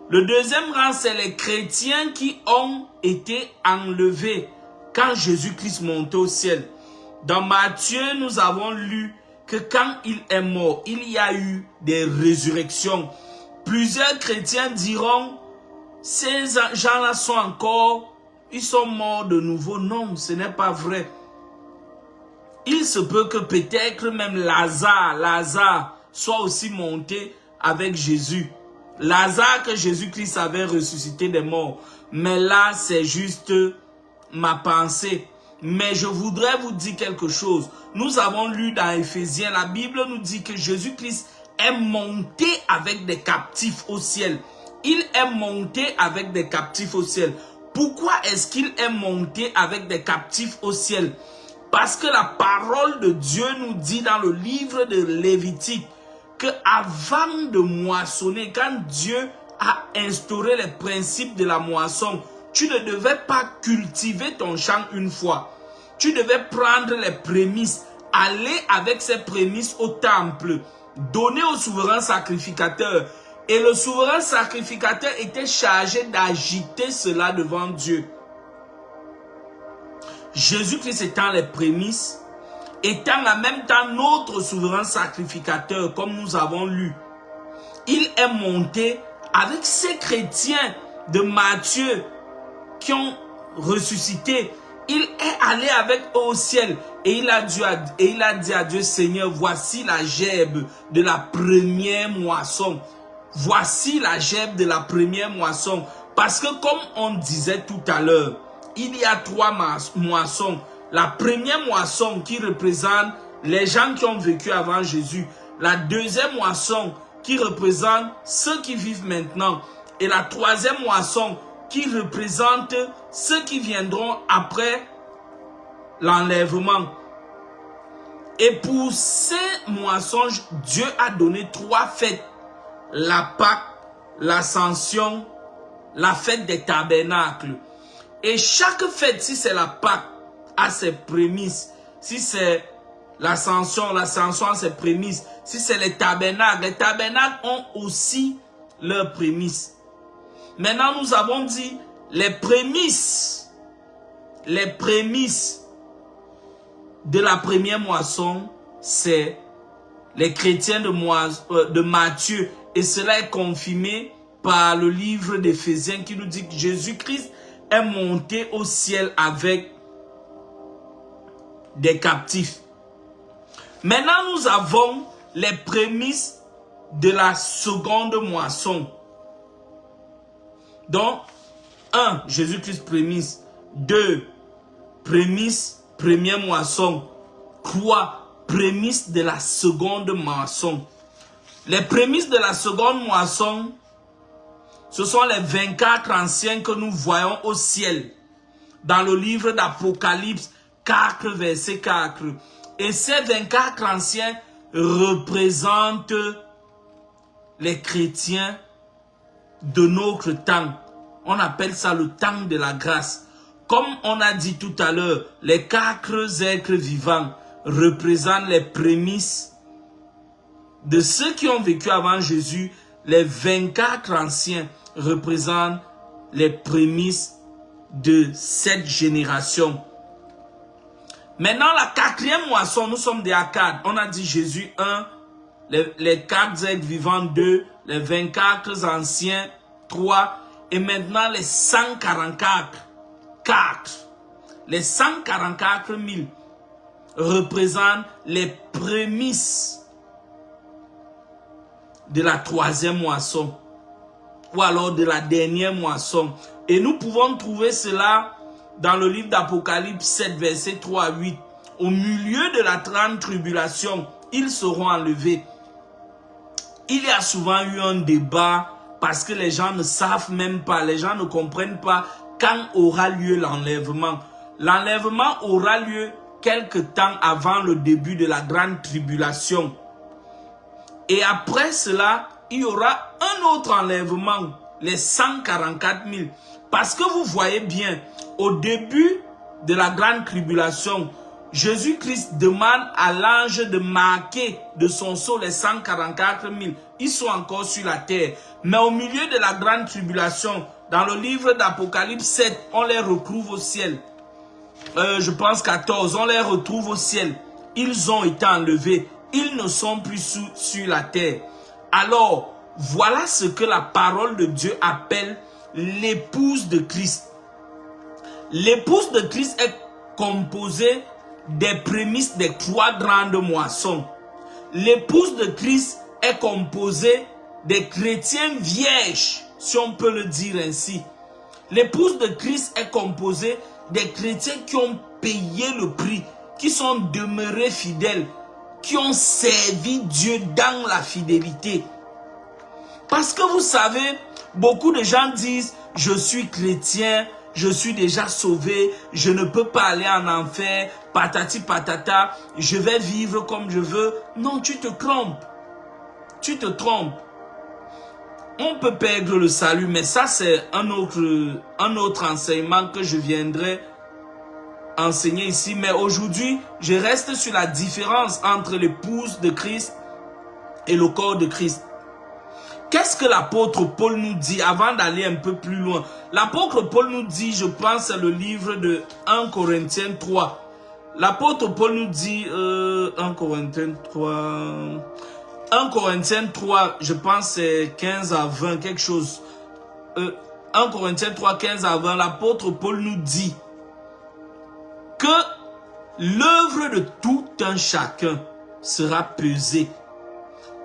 Le deuxième rang, c'est les chrétiens qui ont été enlevés quand Jésus-Christ montait au ciel. Dans Matthieu, nous avons lu que quand il est mort, il y a eu des résurrections. Plusieurs chrétiens diront, ces gens-là sont encore, ils sont morts de nouveau. Non, ce n'est pas vrai. Il se peut que peut-être même Lazare soit aussi monté avec Jésus. Lazare que Jésus-Christ avait ressuscité des morts. Mais là, c'est juste ma pensée. Mais je voudrais vous dire quelque chose. Nous avons lu dans Éphésiens, la Bible nous dit que Jésus-Christ est monté avec des captifs au ciel. Il est monté avec des captifs au ciel. Pourquoi est-ce qu'il est monté avec des captifs au ciel? Parce que la parole de Dieu nous dit dans le livre de Lévitique que avant de moissonner, quand Dieu a instauré les principes de la moisson, tu ne devais pas cultiver ton champ une fois. Tu devais prendre les prémices, aller avec ces prémices au temple, donner au souverain sacrificateur. Et le souverain sacrificateur était chargé d'agiter cela devant Dieu. Jésus-Christ étant les prémices, étant en même temps notre souverain sacrificateur, comme nous avons lu, il est monté avec ces chrétiens de Matthieu qui ont ressuscité. Il est allé avec eux au ciel et il a dit à Dieu, Seigneur, voici la gerbe de la première moisson. Voici la gerbe de la première moisson. Parce que comme on disait tout à l'heure, il y a 3 moissons. La première moisson qui représente les gens qui ont vécu avant Jésus. La deuxième moisson qui représente ceux qui vivent maintenant. Et la troisième moisson qui représente ceux qui viendront après l'enlèvement. Et pour ces moissons, Dieu a donné 3 fêtes. La Pâque, l'Ascension, la fête des tabernacles. Et chaque fête, si c'est la Pâque, a ses prémices. Si c'est l'Ascension a ses prémices. Si c'est les tabernacles ont aussi leurs prémices. Maintenant, nous avons dit les prémices de la première moisson, c'est les chrétiens de Matthieu. Et cela est confirmé par le livre d'Éphésiens qui nous dit que Jésus-Christ est monté au ciel avec des captifs. Maintenant, nous avons les prémices de la seconde moisson. Donc, 1, Jésus-Christ prémisse. 2, prémisse, première moisson. 3, prémisse de la seconde moisson. Les prémices de la seconde moisson, ce sont les 24 anciens que nous voyons au ciel. Dans le livre d'Apocalypse 4, verset 4. Et ces 24 anciens représentent les chrétiens de notre temps. On appelle ça le temps de la grâce. Comme on a dit tout à l'heure, les 4 êtres vivants représentent les prémices de ceux qui ont vécu avant Jésus. Les 24 anciens représentent les prémices de cette génération. Maintenant, la 4e moisson, nous sommes des Akkad. On a dit Jésus 1, les 4 êtres vivants 2, les 24 anciens 3, et maintenant les 144 4. Les 144 000 représentent les prémices de la 3e moisson, ou alors de la dernière moisson. Et nous pouvons trouver cela dans le livre d'Apocalypse 7, verset 3 à 8. Au milieu de la grande tribulation, ils seront enlevés. Il y a souvent eu un débat parce que les gens ne savent même pas, les gens ne comprennent pas quand aura lieu l'enlèvement. L'enlèvement aura lieu quelque temps avant le début de la grande tribulation. Et après cela, il y aura un autre enlèvement, les 144 000. Parce que vous voyez bien, au début de la grande tribulation, Jésus-Christ demande à l'ange de marquer de son sceau les 144 000. Ils sont encore sur la terre. Mais au milieu de la grande tribulation, dans le livre d'Apocalypse 7, on les retrouve au ciel. Je pense 14, on les retrouve au ciel. Ils ont été enlevés. Ils ne sont plus sur la terre. Alors, voilà ce que la parole de Dieu appelle l'épouse de Christ. L'épouse de Christ est composée des prémices des 3 grandes moissons. L'épouse de Christ est composée des chrétiens vierges, si on peut le dire ainsi. L'épouse de Christ est composée des chrétiens qui ont payé le prix, qui sont demeurés fidèles, qui ont servi Dieu dans la fidélité. Parce que vous savez, beaucoup de gens disent, je suis chrétien, je suis déjà sauvé, je ne peux pas aller en enfer, patati patata, je vais vivre comme je veux. Non, tu te trompes. Tu te trompes. On peut perdre le salut, mais ça c'est un autre enseignement que je viendrai enseigner ici. Mais aujourd'hui, je reste sur la différence entre l'épouse de Christ et le corps de Christ. Qu'est-ce que l'apôtre Paul nous dit avant d'aller un peu plus loin? L'apôtre Paul nous dit, je pense, c'est le livre de 1 Corinthiens 3. L'apôtre Paul nous dit, 1 Corinthiens 3, je pense c'est 15 à 20, quelque chose. 1 Corinthiens 3, 15 à 20, l'apôtre Paul nous dit que l'œuvre de tout un chacun sera pesée.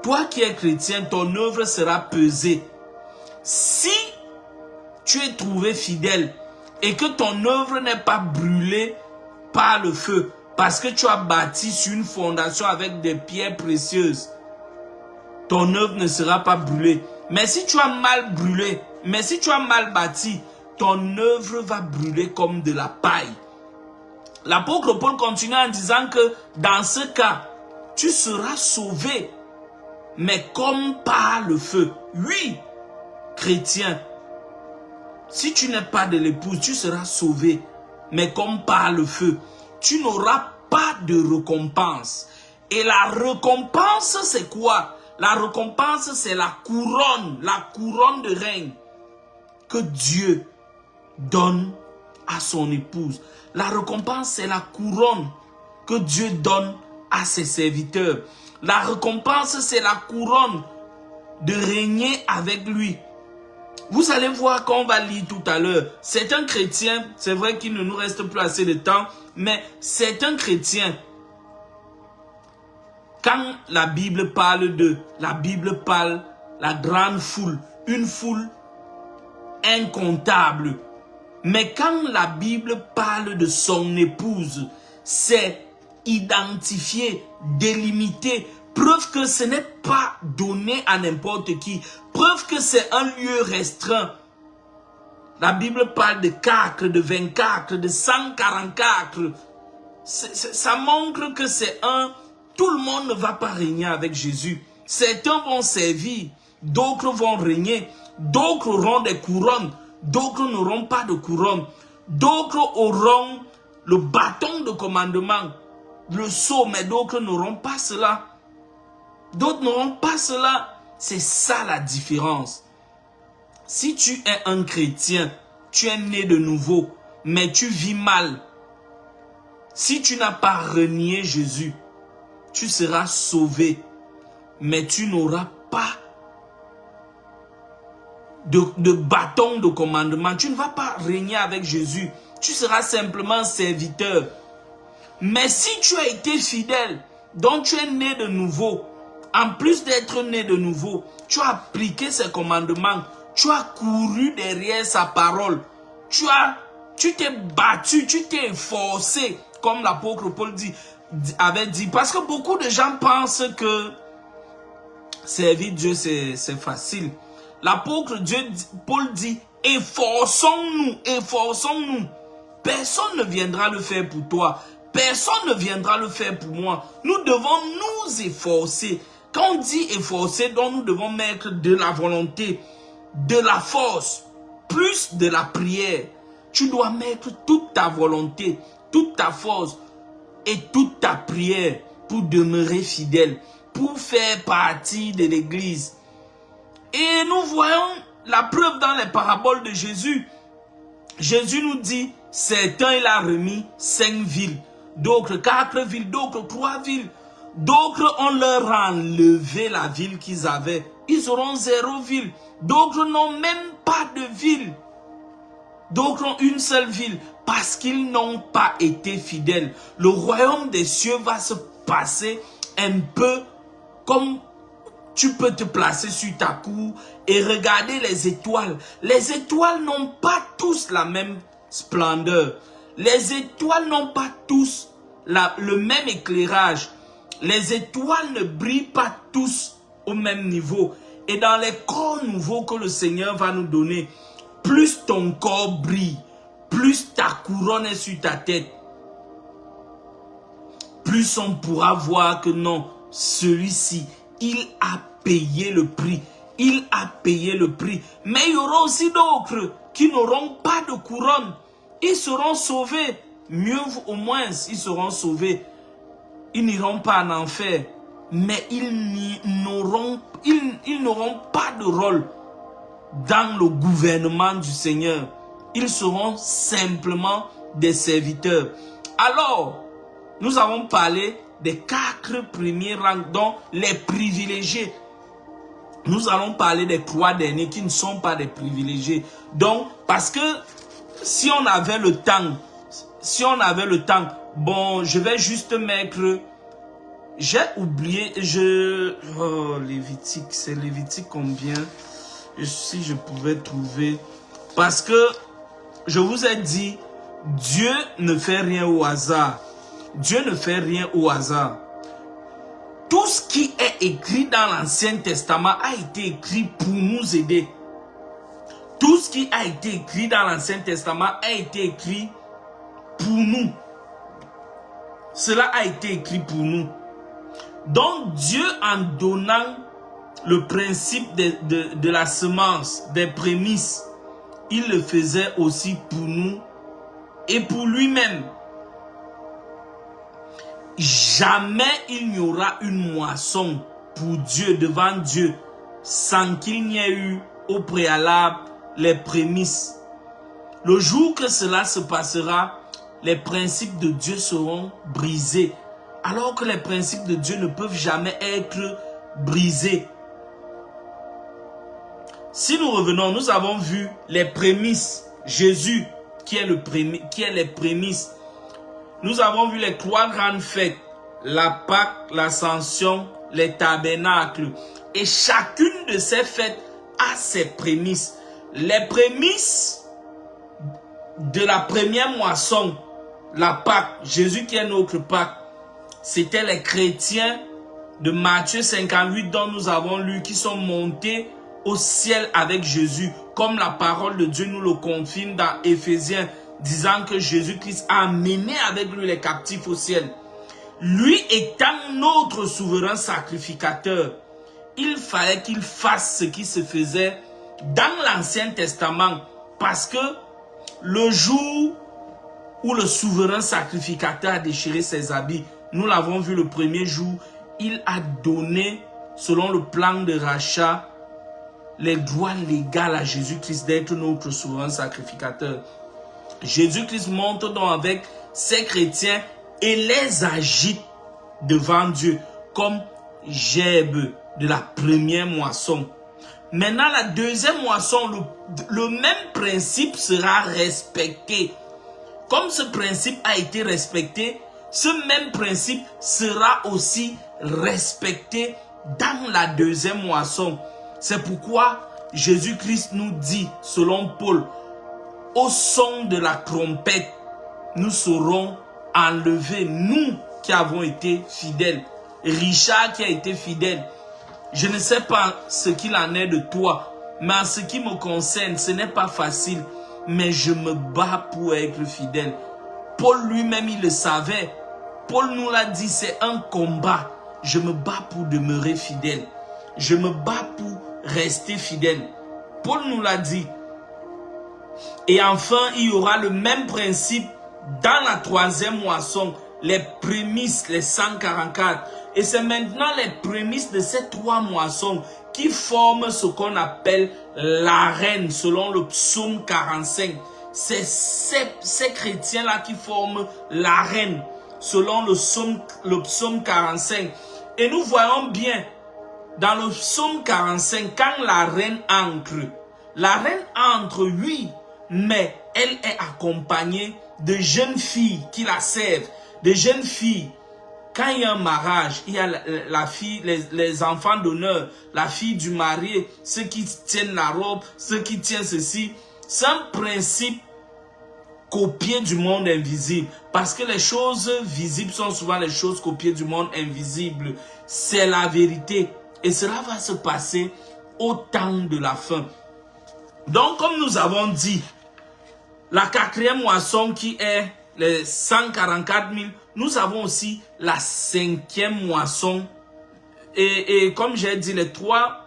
Toi qui es chrétien, ton œuvre sera pesée. Si tu es trouvé fidèle et que ton œuvre n'est pas brûlée par le feu, parce que tu as bâti sur une fondation avec des pierres précieuses, ton œuvre ne sera pas brûlée. Mais si tu as mal brûlé, mais si tu as mal bâti, ton œuvre va brûler comme de la paille. L'apôtre Paul continue en disant que dans ce cas, tu seras sauvé, mais comme par le feu. Oui, chrétien, si tu n'es pas de l'épouse, tu seras sauvé, mais comme par le feu. Tu n'auras pas de récompense. Et la récompense, c'est quoi? La récompense, c'est la couronne de règne que Dieu donne à son épouse. La récompense, c'est la couronne que Dieu donne à ses serviteurs. La récompense, c'est la couronne de régner avec lui. Vous allez voir qu'on va lire tout à l'heure. C'est un chrétien, c'est vrai qu'il ne nous reste plus assez de temps, mais c'est un chrétien. Quand la Bible parle la grande foule, une foule incontable. Mais quand la Bible parle de son épouse, c'est identifié, délimité, preuve que ce n'est pas donné à n'importe qui, preuve que c'est un lieu restreint. La Bible parle de 4, de 24, de 144. Ça montre que c'est tout le monde ne va pas régner avec Jésus. Certains vont servir, d'autres vont régner, d'autres auront des couronnes, d'autres n'auront pas de couronne, d'autres auront le bâton de commandement, le sceau, mais d'autres n'auront pas cela. D'autres n'auront pas cela. C'est ça la différence. Si tu es un chrétien, tu es né de nouveau, mais tu vis mal. Si tu n'as pas renié Jésus, tu seras sauvé, mais tu n'auras pas de bâton de commandement. Tu ne vas pas régner avec Jésus. Tu seras simplement un serviteur. Mais si tu as été fidèle, donc tu es né de nouveau, en plus d'être né de nouveau, tu as appliqué ses commandements, tu as couru derrière sa parole, tu t'es battu, tu t'es efforcé, comme l'apôtre Paul avait dit. Parce que beaucoup de gens pensent que servir Dieu c'est facile. L'apôtre Paul dit, efforçons-nous, efforçons-nous. Personne ne viendra le faire pour toi. Personne ne viendra le faire pour moi. Nous devons nous efforcer. Quand on dit efforcer, donc nous devons mettre de la volonté, de la force, plus de la prière. Tu dois mettre toute ta volonté, toute ta force et toute ta prière pour demeurer fidèle, pour faire partie de l'église. Et nous voyons la preuve dans les paraboles de Jésus. Jésus nous dit, certains il a remis 5 villes, d'autres 4 villes, d'autres 3 villes. D'autres, on leur a enlevé la ville qu'ils avaient. Ils auront 0 ville. D'autres n'ont même pas de ville. D'autres ont une seule ville parce qu'ils n'ont pas été fidèles. Le royaume des cieux va se passer un peu comme tu peux te placer sur ta cour et regarder les étoiles. Les étoiles n'ont pas tous la même splendeur. Les étoiles n'ont pas tous le même éclairage. Les étoiles ne brillent pas tous au même niveau. Et dans les corps nouveaux que le Seigneur va nous donner, plus ton corps brille, plus ta couronne est sur ta tête, plus on pourra voir que non, celui-ci, il a payé le prix. Il a payé le prix. Mais il y aura aussi d'autres qui n'auront pas de couronne. Ils seront sauvés. Mieux au moins, ils seront sauvés. Ils n'iront pas en enfer. Mais ils n'auront pas de rôle dans le gouvernement du Seigneur. Ils seront simplement des serviteurs. Alors, nous avons parlé des 4 premiers rangs, dont les privilégiés. Nous allons parler des 3 derniers qui ne sont pas des privilégiés. Donc, parce que si on avait le temps, bon, je vais juste mettre, j'ai oublié, Lévitique, c'est Lévitique combien, si je pouvais trouver, parce que je vous ai dit, Dieu ne fait rien au hasard. Dieu ne fait rien au hasard. Tout ce qui est écrit dans l'Ancien Testament a été écrit pour nous aider. Tout ce qui a été écrit dans l'Ancien Testament a été écrit pour nous. Cela a été écrit pour nous. Donc Dieu, en donnant le principe de la semence, des prémices, il le faisait aussi pour nous et pour lui-même. Jamais il n'y aura une moisson pour Dieu, devant Dieu, sans qu'il n'y ait eu au préalable les prémices. Le jour que cela se passera, les principes de Dieu seront brisés. Alors que les principes de Dieu ne peuvent jamais être brisés. Si nous revenons, nous avons vu les prémices. Jésus qui est les prémices. Nous avons vu les 3 grandes fêtes, la Pâque, l'Ascension, les tabernacles. Et chacune de ces fêtes a ses prémices. Les prémices de la première moisson, la Pâque, Jésus qui est notre Pâque, c'était les chrétiens de Matthieu 58 dont nous avons lu, qui sont montés au ciel avec Jésus, comme la parole de Dieu nous le confirme dans Éphésiens, disant que Jésus-Christ a amené avec lui les captifs au ciel. Lui étant notre souverain sacrificateur, il fallait qu'il fasse ce qui se faisait dans l'Ancien Testament, parce que le jour où le souverain sacrificateur a déchiré ses habits, nous l'avons vu le premier jour, il a donné, selon le plan de rachat, les droits légaux à Jésus-Christ d'être notre souverain sacrificateur. Jésus-Christ monte donc avec ses chrétiens et les agite devant Dieu comme gerbes de la première moisson. Maintenant, la deuxième moisson, le même principe sera respecté. Comme ce principe a été respecté, ce même principe sera aussi respecté dans la deuxième moisson. C'est pourquoi Jésus-Christ nous dit, selon Paul, au son de la trompette, nous serons enlevés, nous qui avons été fidèles. Richard qui a été fidèle. Je ne sais pas ce qu'il en est de toi, mais en ce qui me concerne, ce n'est pas facile, mais je me bats pour être fidèle. Paul lui-même, il le savait. Paul nous l'a dit, c'est un combat. Je me bats pour demeurer fidèle. Je me bats pour rester fidèle. Paul nous l'a dit. Et enfin, il y aura le même principe dans la troisième moisson, les prémices, les 144. Et c'est maintenant les prémices de ces 3 moissons qui forment ce qu'on appelle l'arène, selon le psaume 45. C'est ces chrétiens-là qui forment l'arène, selon le psaume 45. Et nous voyons bien, dans le psaume 45, quand la reine entre, oui, mais elle est accompagnée de jeunes filles qui la servent, de jeunes filles. Quand il y a un mariage, il y a la fille, les enfants d'honneur, la fille du marié, ceux qui tiennent la robe, ceux qui tiennent ceci. C'est un principe copié du monde invisible. Parce que les choses visibles sont souvent les choses copiées du monde invisible. C'est la vérité. Et cela va se passer au temps de la fin. Donc, comme nous avons dit, la quatrième moisson qui est les 144 000, nous avons aussi la cinquième moisson. Et comme j'ai dit, les trois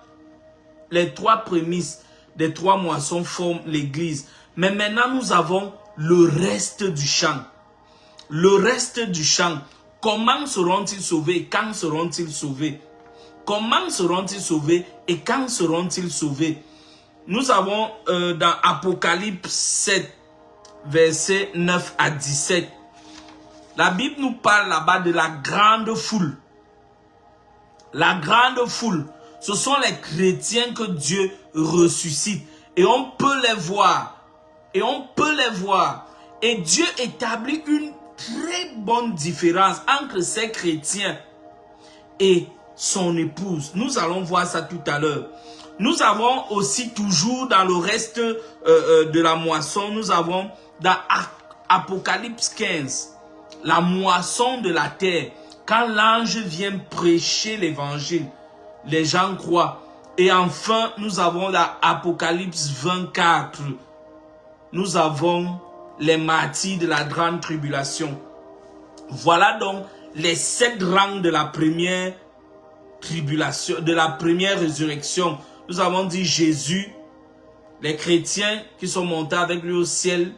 prémices des trois moissons forment l'église. Mais maintenant, nous avons le reste du champ. Le reste du champ. Comment seront-ils sauvés et quand seront-ils sauvés? Comment seront-ils sauvés et quand seront-ils sauvés? Nous avons dans Apocalypse 7, versets 9 à 17. La Bible nous parle là-bas de la grande foule. La grande foule, ce sont les chrétiens que Dieu ressuscite. Et on peut les voir. Et on peut les voir. Et Dieu établit une très bonne différence entre ces chrétiens et son épouse. Nous allons voir ça tout à l'heure. Nous avons aussi toujours dans le reste de la moisson, nous avons dans Apocalypse 15, la moisson de la terre. Quand l'ange vient prêcher l'évangile, les gens croient. Et enfin, nous avons dans Apocalypse 24, nous avons les martyrs de la grande tribulation. Voilà donc les 7 rangs de la première tribulation, de la première résurrection. Nous avons dit Jésus, les chrétiens qui sont montés avec lui au ciel,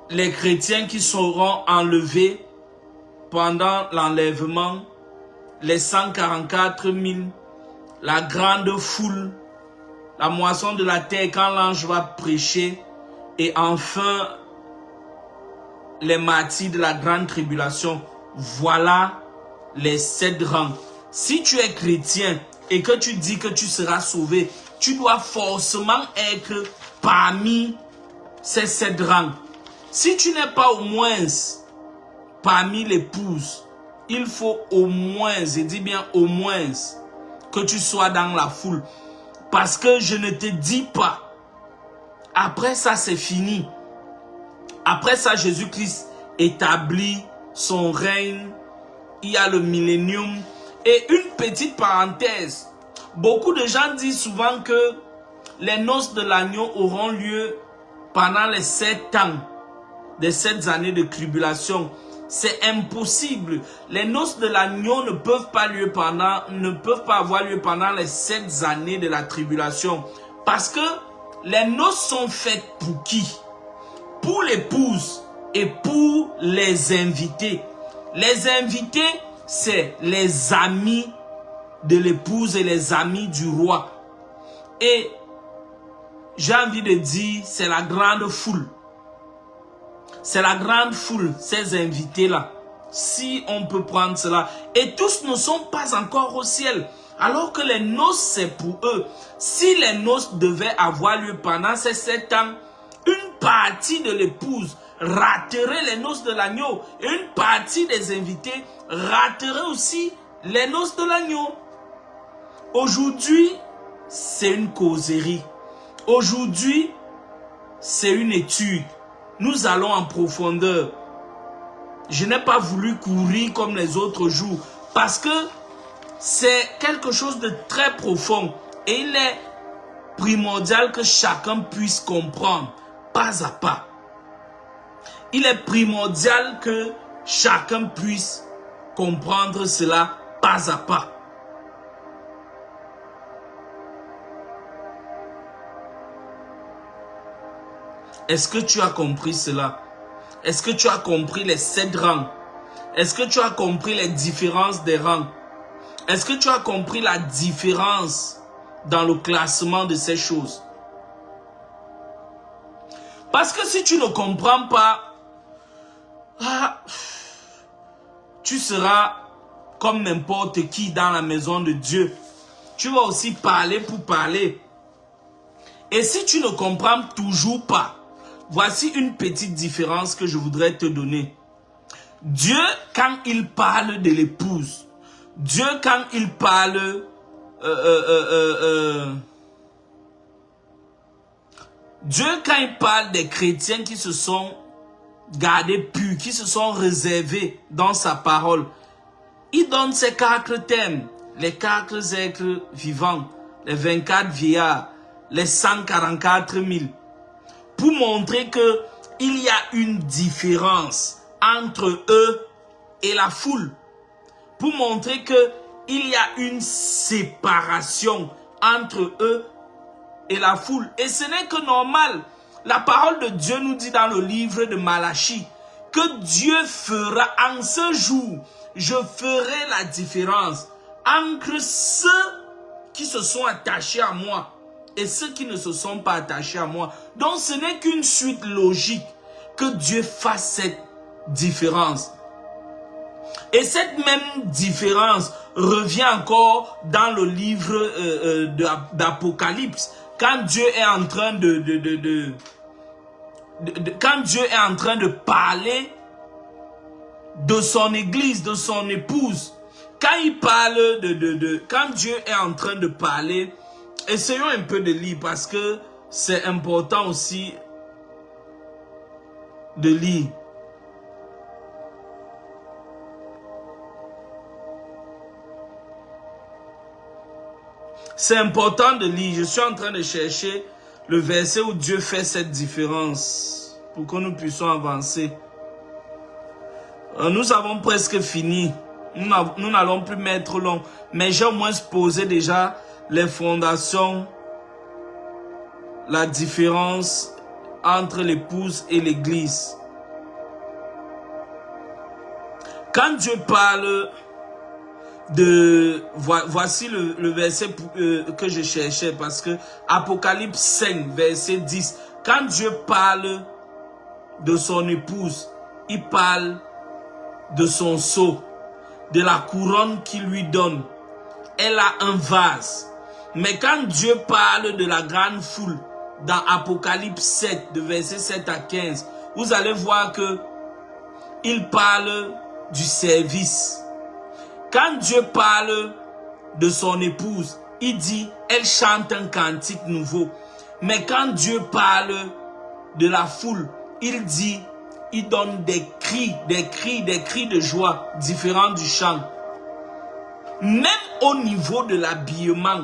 les chrétiens qui seront enlevés pendant l'enlèvement, les 144 000, la grande foule, la moisson de la terre quand l'ange va prêcher, et enfin les martyrs de la grande tribulation. Voilà les 7 rangs. Si tu es chrétien et que tu dis que tu seras sauvé, tu dois forcément être parmi ces 7 rangs. Si tu n'es pas au moins parmi l'épouse, il faut au moins, je dis bien au moins, que tu sois dans la foule. Parce que je ne te dis pas, après ça c'est fini. Après ça, Jésus-Christ établit son règne. Il y a le millénium. Et une petite parenthèse. Beaucoup de gens disent souvent que les noces de l'agneau auront lieu pendant les 7 ans. Des 7 années de tribulation. C'est impossible. Les noces de l'agneau ne peuvent pas avoir lieu pendant les 7 années de la tribulation. Parce que les noces sont faites pour qui? Pour l'épouse et pour les invités. Les invités, c'est les amis de l'épouse et les amis du roi. Et j'ai envie de dire, c'est la grande foule. C'est la grande foule, ces invités-là. Si on peut prendre cela. Et tous ne sont pas encore au ciel. Alors que les noces, c'est pour eux. Si les noces devaient avoir lieu pendant ces 7 ans, une partie de l'épouse raterait les noces de l'agneau. Et une partie des invités raterait aussi les noces de l'agneau. Aujourd'hui, c'est une causerie. Aujourd'hui, c'est une étude. Nous allons en profondeur. Je n'ai pas voulu courir comme les autres jours. Parce que c'est quelque chose de très profond. Et il est primordial que chacun puisse comprendre. Pas à pas. Il est primordial que chacun puisse comprendre cela pas à pas. Est-ce que tu as compris cela? Est-ce que tu as compris les 7 rangs? Est-ce que tu as compris les différences des rangs? Est-ce que tu as compris la différence dans le classement de ces choses? Parce que si tu ne comprends pas, tu seras comme n'importe qui dans la maison de Dieu. Tu vas aussi parler pour parler. Et si tu ne comprends toujours pas, voici une petite différence que je voudrais te donner. Dieu, quand il parle de l'épouse, Dieu, quand il parle Dieu, quand il parle des chrétiens qui se sont gardés purs, qui se sont réservés dans sa parole, il donne ces 4 thèmes, les 4 êtres vivants, les 24 vieillards, les 144 000. pour montrer que il y a une différence entre eux et la foule. Pour montrer que il y a une séparation entre eux et la foule. Et ce n'est que normal. La parole de Dieu nous dit dans le livre de Malachie que Dieu fera en ce jour, je ferai la différence entre ceux qui se sont attachés à moi et ceux qui ne se sont pas attachés à moi. Donc ce n'est qu'une suite logique que Dieu fasse cette différence. Et cette même différence revient encore dans le livre d'Apocalypse, quand Dieu est en train quand Dieu est en train de parler de son église, de son épouse. Quand il parle quand Dieu est en train de parler, essayons un peu de lire parce que c'est important aussi de lire. C'est important de lire. Je suis en train de chercher le verset où Dieu fait cette différence pour que nous puissions avancer. Nous avons presque fini. Nous n'allons plus mettre long. Mais j'ai au moins posé déjà les fondations, la différence entre l'épouse et l'église. Quand Dieu parle voici le verset que je cherchais, parce que Apocalypse 5 verset 10, quand Dieu parle de son épouse, il parle de son sceau, de la couronne qu'il lui donne. Elle a un vase. Mais quand Dieu parle de la grande foule dans Apocalypse 7 de verset 7 à 15, vous allez voir que il parle du service. Quand Dieu parle de son épouse, il dit, elle chante un cantique nouveau. Mais quand Dieu parle de la foule, il dit, il donne des cris de joie différents du chant. Même au niveau de l'habillement,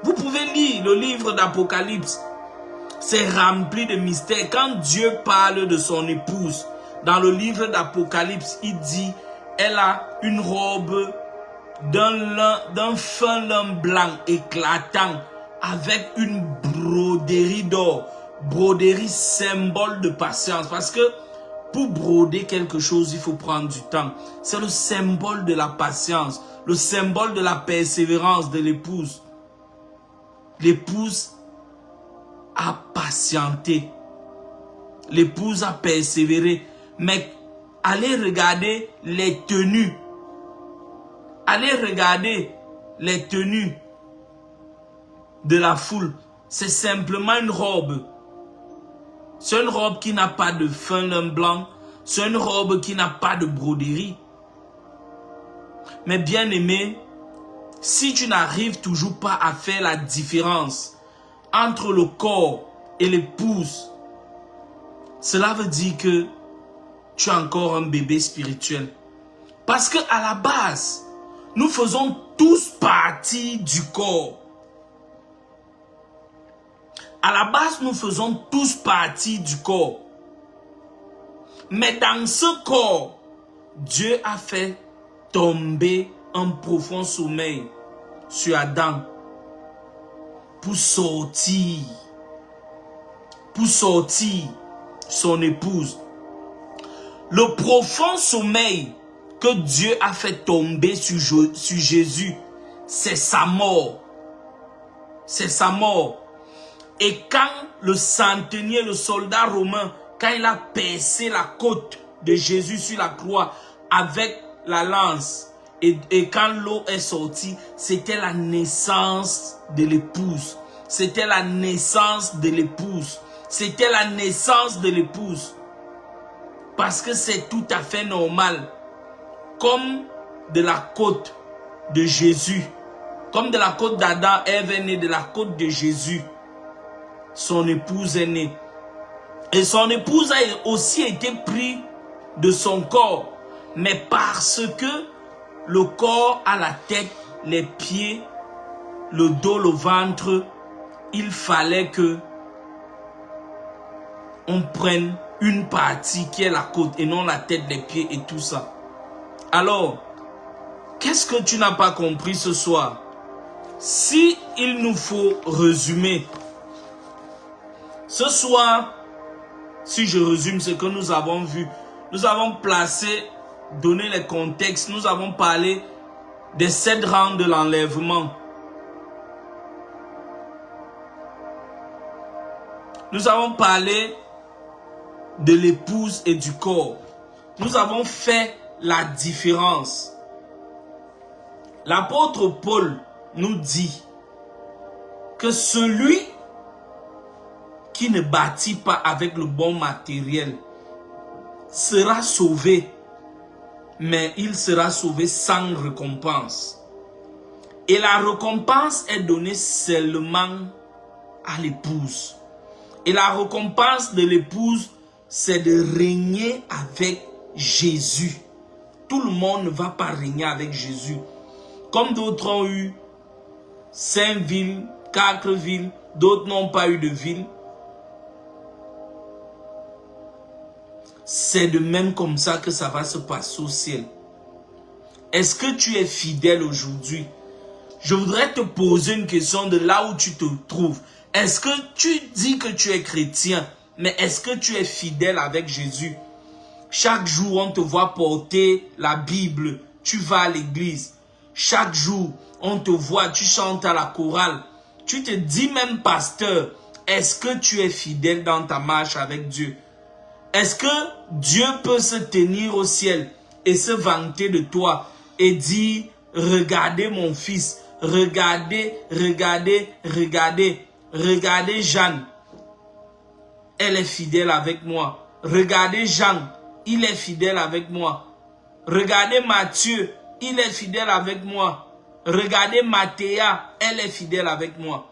vous pouvez lire le livre d'Apocalypse. C'est rempli de mystères. Quand Dieu parle de son épouse, dans le livre d'Apocalypse, il dit, elle a une robe d'un fin lin blanc éclatant avec une broderie d'or. Broderie, symbole de patience. Parce que pour broder quelque chose, il faut prendre du temps. C'est le symbole de la patience, le symbole de la persévérance de l'épouse. L'épouse a patienté. L'épouse a persévéré. Mais allez regarder les tenues. Allez regarder les tenues de la foule. C'est simplement une robe. C'est une robe qui n'a pas de fin lin blanc. C'est une robe qui n'a pas de broderie. Mais bien aimé, si tu n'arrives toujours pas à faire la différence entre le corps et l'épouse, cela veut dire que tu es encore un bébé spirituel. Parce que à la base, nous faisons tous partie du corps. À la base, nous faisons tous partie du corps. Mais dans ce corps, Dieu a fait tomber un profond sommeil sur Adam pour sortir son épouse. Le profond sommeil que Dieu a fait tomber sur Jésus, c'est sa mort. C'est sa mort. Et quand le centenier, le soldat romain, quand il a percé la côte de Jésus sur la croix avec la lance, et quand l'eau est sortie, c'était la naissance de l'épouse. C'était la naissance de l'épouse. C'était la naissance de l'épouse. Parce que c'est tout à fait normal. Comme de la côte de Jésus. Comme de la côte d'Adam, Ève est née de la côte de Jésus. Son épouse est née. Et son épouse a aussi été prise de son corps. Mais parce que le corps a la tête, les pieds, le dos, le ventre il fallait que on prenne une partie qui est la côte et non la tête, les pieds et tout ça. Alors, qu'est-ce que tu n'as pas compris ce soir? Si il nous faut résumer, ce soir, si je résume ce que nous avons vu, nous avons placé, donné les contextes, nous avons parlé des 7 rangs de l'enlèvement. Nous avons parlé de l'épouse et du corps. Nous avons fait la différence. L'apôtre Paul nous dit que celui qui ne bâtit pas avec le bon matériel sera sauvé, mais il sera sauvé sans récompense. Et la récompense est donnée seulement à l'épouse. Et la récompense de l'épouse, c'est de régner avec Jésus. Tout le monde ne va pas régner avec Jésus. Comme d'autres ont eu 5 villes, 4 villes, d'autres n'ont pas eu de ville. C'est de même comme ça que ça va se passer au ciel. Est-ce que tu es fidèle aujourd'hui? Je voudrais te poser une question de là où tu te trouves. Est-ce que tu dis que tu es chrétien, mais est-ce que tu es fidèle avec Jésus? Chaque jour, on te voit porter la Bible, tu vas à l'église. Chaque jour, on te voit, tu chantes à la chorale. Tu te dis même pasteur, est-ce que tu es fidèle dans ta marche avec Dieu? Est-ce que Dieu peut se tenir au ciel et se vanter de toi et dire, regardez mon fils, regardez, regardez, regardez, regardez Jeanne, elle est fidèle avec moi. Regardez Jean, il est fidèle avec moi. Regardez Matthieu, il est fidèle avec moi. Regardez Mathéa, elle est fidèle avec moi.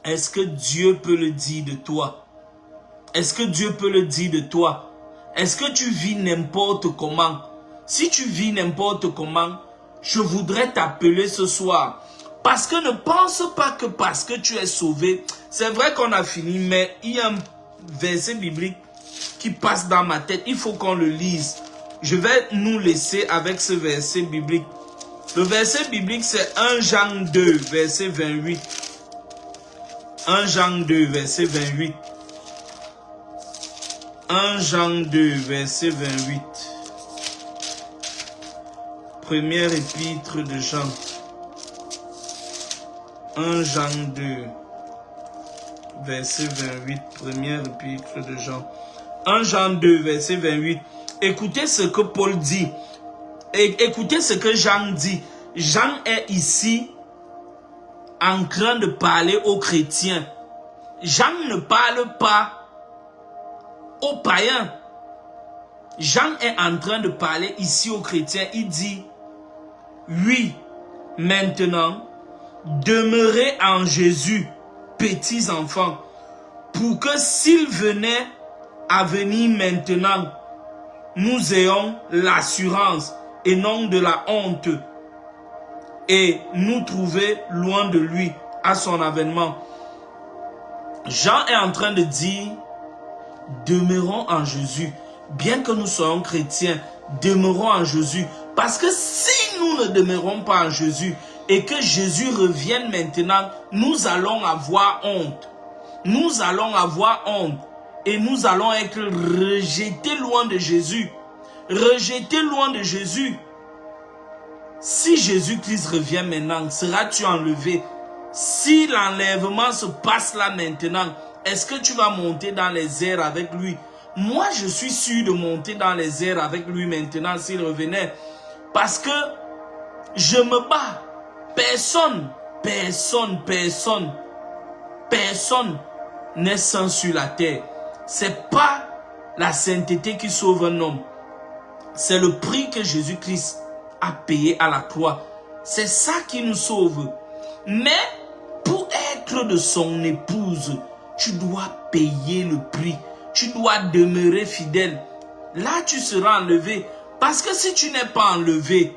Est-ce que Dieu peut le dire de toi? Est-ce que Dieu peut le dire de toi? Est-ce que tu vis n'importe comment? Si tu vis n'importe comment, je voudrais t'appeler ce soir. Parce que ne pense pas que parce que tu es sauvé, c'est vrai qu'on a fini, mais il y a un verset biblique qui passe dans ma tête. Il faut qu'on le lise. Je vais nous laisser avec ce verset biblique. Le verset biblique, c'est 1 Jean 2, verset 28. 1 Jean 2, verset 28. 1 Jean 2, verset 28. Première épître de Jean. 1 Jean 2, verset 28. Première épître de Jean. 1 Jean 2, verset 28. Écoutez ce que Paul dit. Et écoutez ce que Jean dit. Jean est ici en train de parler aux chrétiens. Jean ne parle pas aux païens. Jean est en train de parler ici aux chrétiens. Il dit, oui, maintenant, demeurez en Jésus, petits enfants, pour que s'il venait à venir maintenant, nous ayons l'assurance et non de la honte et nous trouver loin de lui à son avènement. Jean est en train de dire, demeurons en Jésus. Bien que nous soyons chrétiens, demeurons en Jésus. Parce que si nous ne demeurons pas en Jésus et que Jésus revienne maintenant, nous allons avoir honte. Nous allons avoir honte. Et nous allons être rejetés loin de Jésus. Rejetés loin de Jésus. Si Jésus-Christ revient maintenant, seras-tu enlevé? Si l'enlèvement se passe là maintenant, est-ce que tu vas monter dans les airs avec lui? Moi, je suis sûr de monter dans les airs avec lui maintenant s'il revenait. Parce que je me bats. Personne n'est saint sur la terre. C'est pas la sainteté qui sauve un homme. C'est le prix que Jésus-Christ a payé à la croix. C'est ça qui nous sauve. Mais pour être de son épouse, tu dois payer le prix. Tu dois demeurer fidèle. Là, tu seras enlevé. Parce que si tu n'es pas enlevé,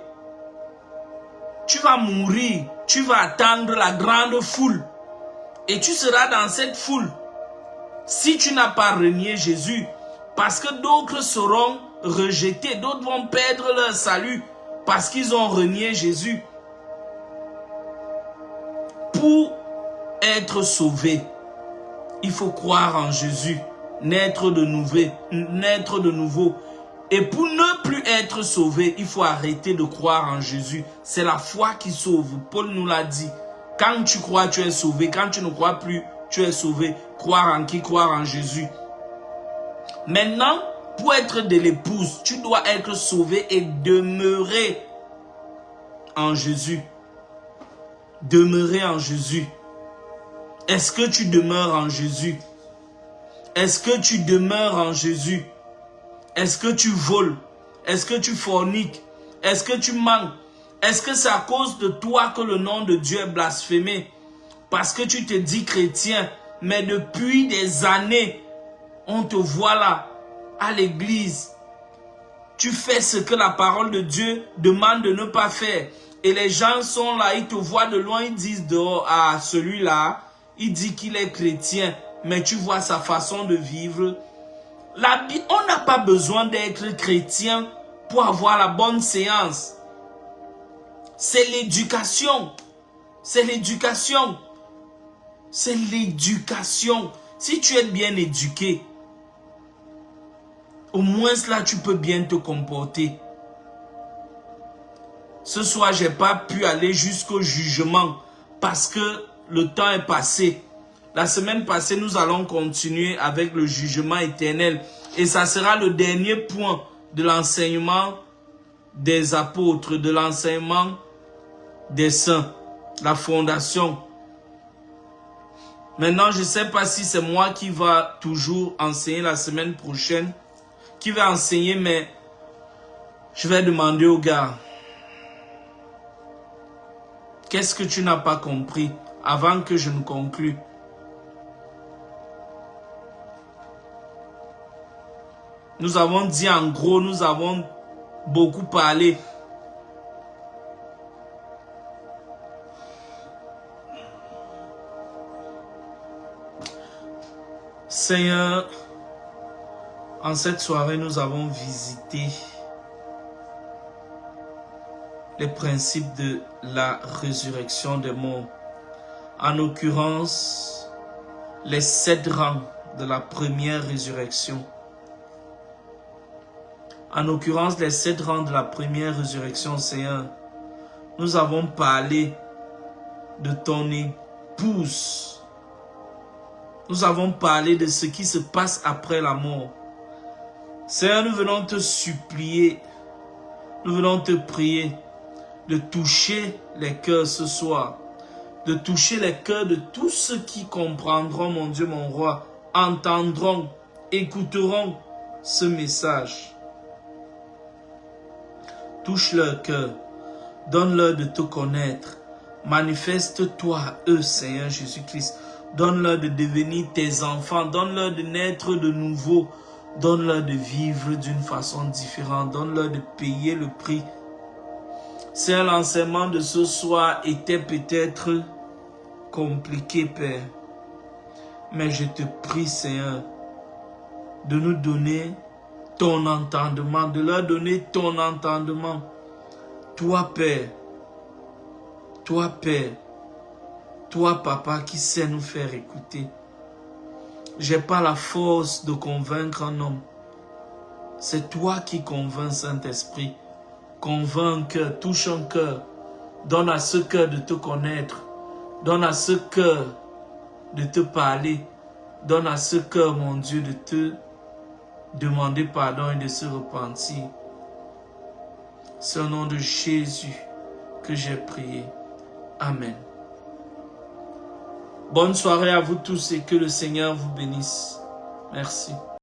tu vas mourir. Tu vas attendre la grande foule. Et tu seras dans cette foule si tu n'as pas renié Jésus. Parce que d'autres seront rejetés, d'autres vont perdre leur salut parce qu'ils ont renié Jésus. Pour être sauvé, il faut croire en Jésus, naître de nouveau. Et pour ne plus être sauvé, il faut arrêter de croire en Jésus. C'est la foi qui sauve. Paul nous l'a dit. Quand tu crois, tu es sauvé. Quand tu ne crois plus, tu es sauvé. Croire en qui? Croire en Jésus. Maintenant, pour être de l'épouse, tu dois être sauvé et demeurer en Jésus. Demeurer en Jésus. Est-ce que tu demeures en Jésus? Est-ce que tu demeures en Jésus? Est-ce que tu voles? Est-ce que tu forniques? Est-ce que tu mens? Est-ce que c'est à cause de toi que le nom de Dieu est blasphémé? Parce que tu te dis chrétien, mais depuis des années, on te voit là, à l'église. Tu fais ce que la parole de Dieu demande de ne pas faire. Et les gens sont là, ils te voient de loin, ils disent dehors, ah, celui-là, il dit qu'il est chrétien, mais tu vois sa façon de vivre. On n'a pas besoin d'être chrétien pour avoir la bonne séance. C'est l'éducation. C'est l'éducation. C'est l'éducation. Si tu es bien éduqué, au moins là, tu peux bien te comporter. Ce soir, je n'ai pas pu aller jusqu'au jugement parce que le temps est passé. La semaine passée, nous allons continuer avec le jugement éternel. Et ça sera le dernier point de l'enseignement des apôtres, de l'enseignement des saints, la fondation. Maintenant, je ne sais pas si c'est moi qui va toujours enseigner la semaine prochaine, qui va enseigner, mais je vais demander aux gars, qu'est-ce que tu n'as pas compris avant que je ne conclue? Nous avons dit en gros, nous avons beaucoup parlé. Seigneur, en cette soirée, nous avons visité les principes de la résurrection des morts. En l'occurrence, les 7 rangs de la première résurrection. En l'occurrence, les 7 rangs de la première résurrection, Seigneur, nous avons parlé de ton épouse. Nous avons parlé de ce qui se passe après la mort. Seigneur, nous venons te supplier, nous venons te prier de toucher les cœurs ce soir, de toucher les cœurs de tous ceux qui comprendront, mon Dieu, mon roi, entendront, écouteront ce message. Touche leur cœur, donne-leur de te connaître, manifeste-toi à eux, Seigneur Jésus-Christ, donne-leur de devenir tes enfants, donne-leur de naître de nouveau, donne-leur de vivre d'une façon différente, donne-leur de payer le prix. Seigneur, l'enseignement de ce soir était peut-être compliqué, Père, mais je te prie, Seigneur, de nous donner ton entendement, de leur donner ton entendement. Toi, Père, toi, Papa, qui sais nous faire écouter. Je n'ai pas la force de convaincre un homme. C'est toi qui convaincs, Saint-Esprit. Convainc un cœur, touche un cœur. Donne à ce cœur de te connaître. Donne à ce cœur de te parler. Donne à ce cœur, mon Dieu, de te demander pardon et de se repentir. C'est au nom de Jésus que j'ai prié. Amen. Bonne soirée à vous tous et que le Seigneur vous bénisse. Merci.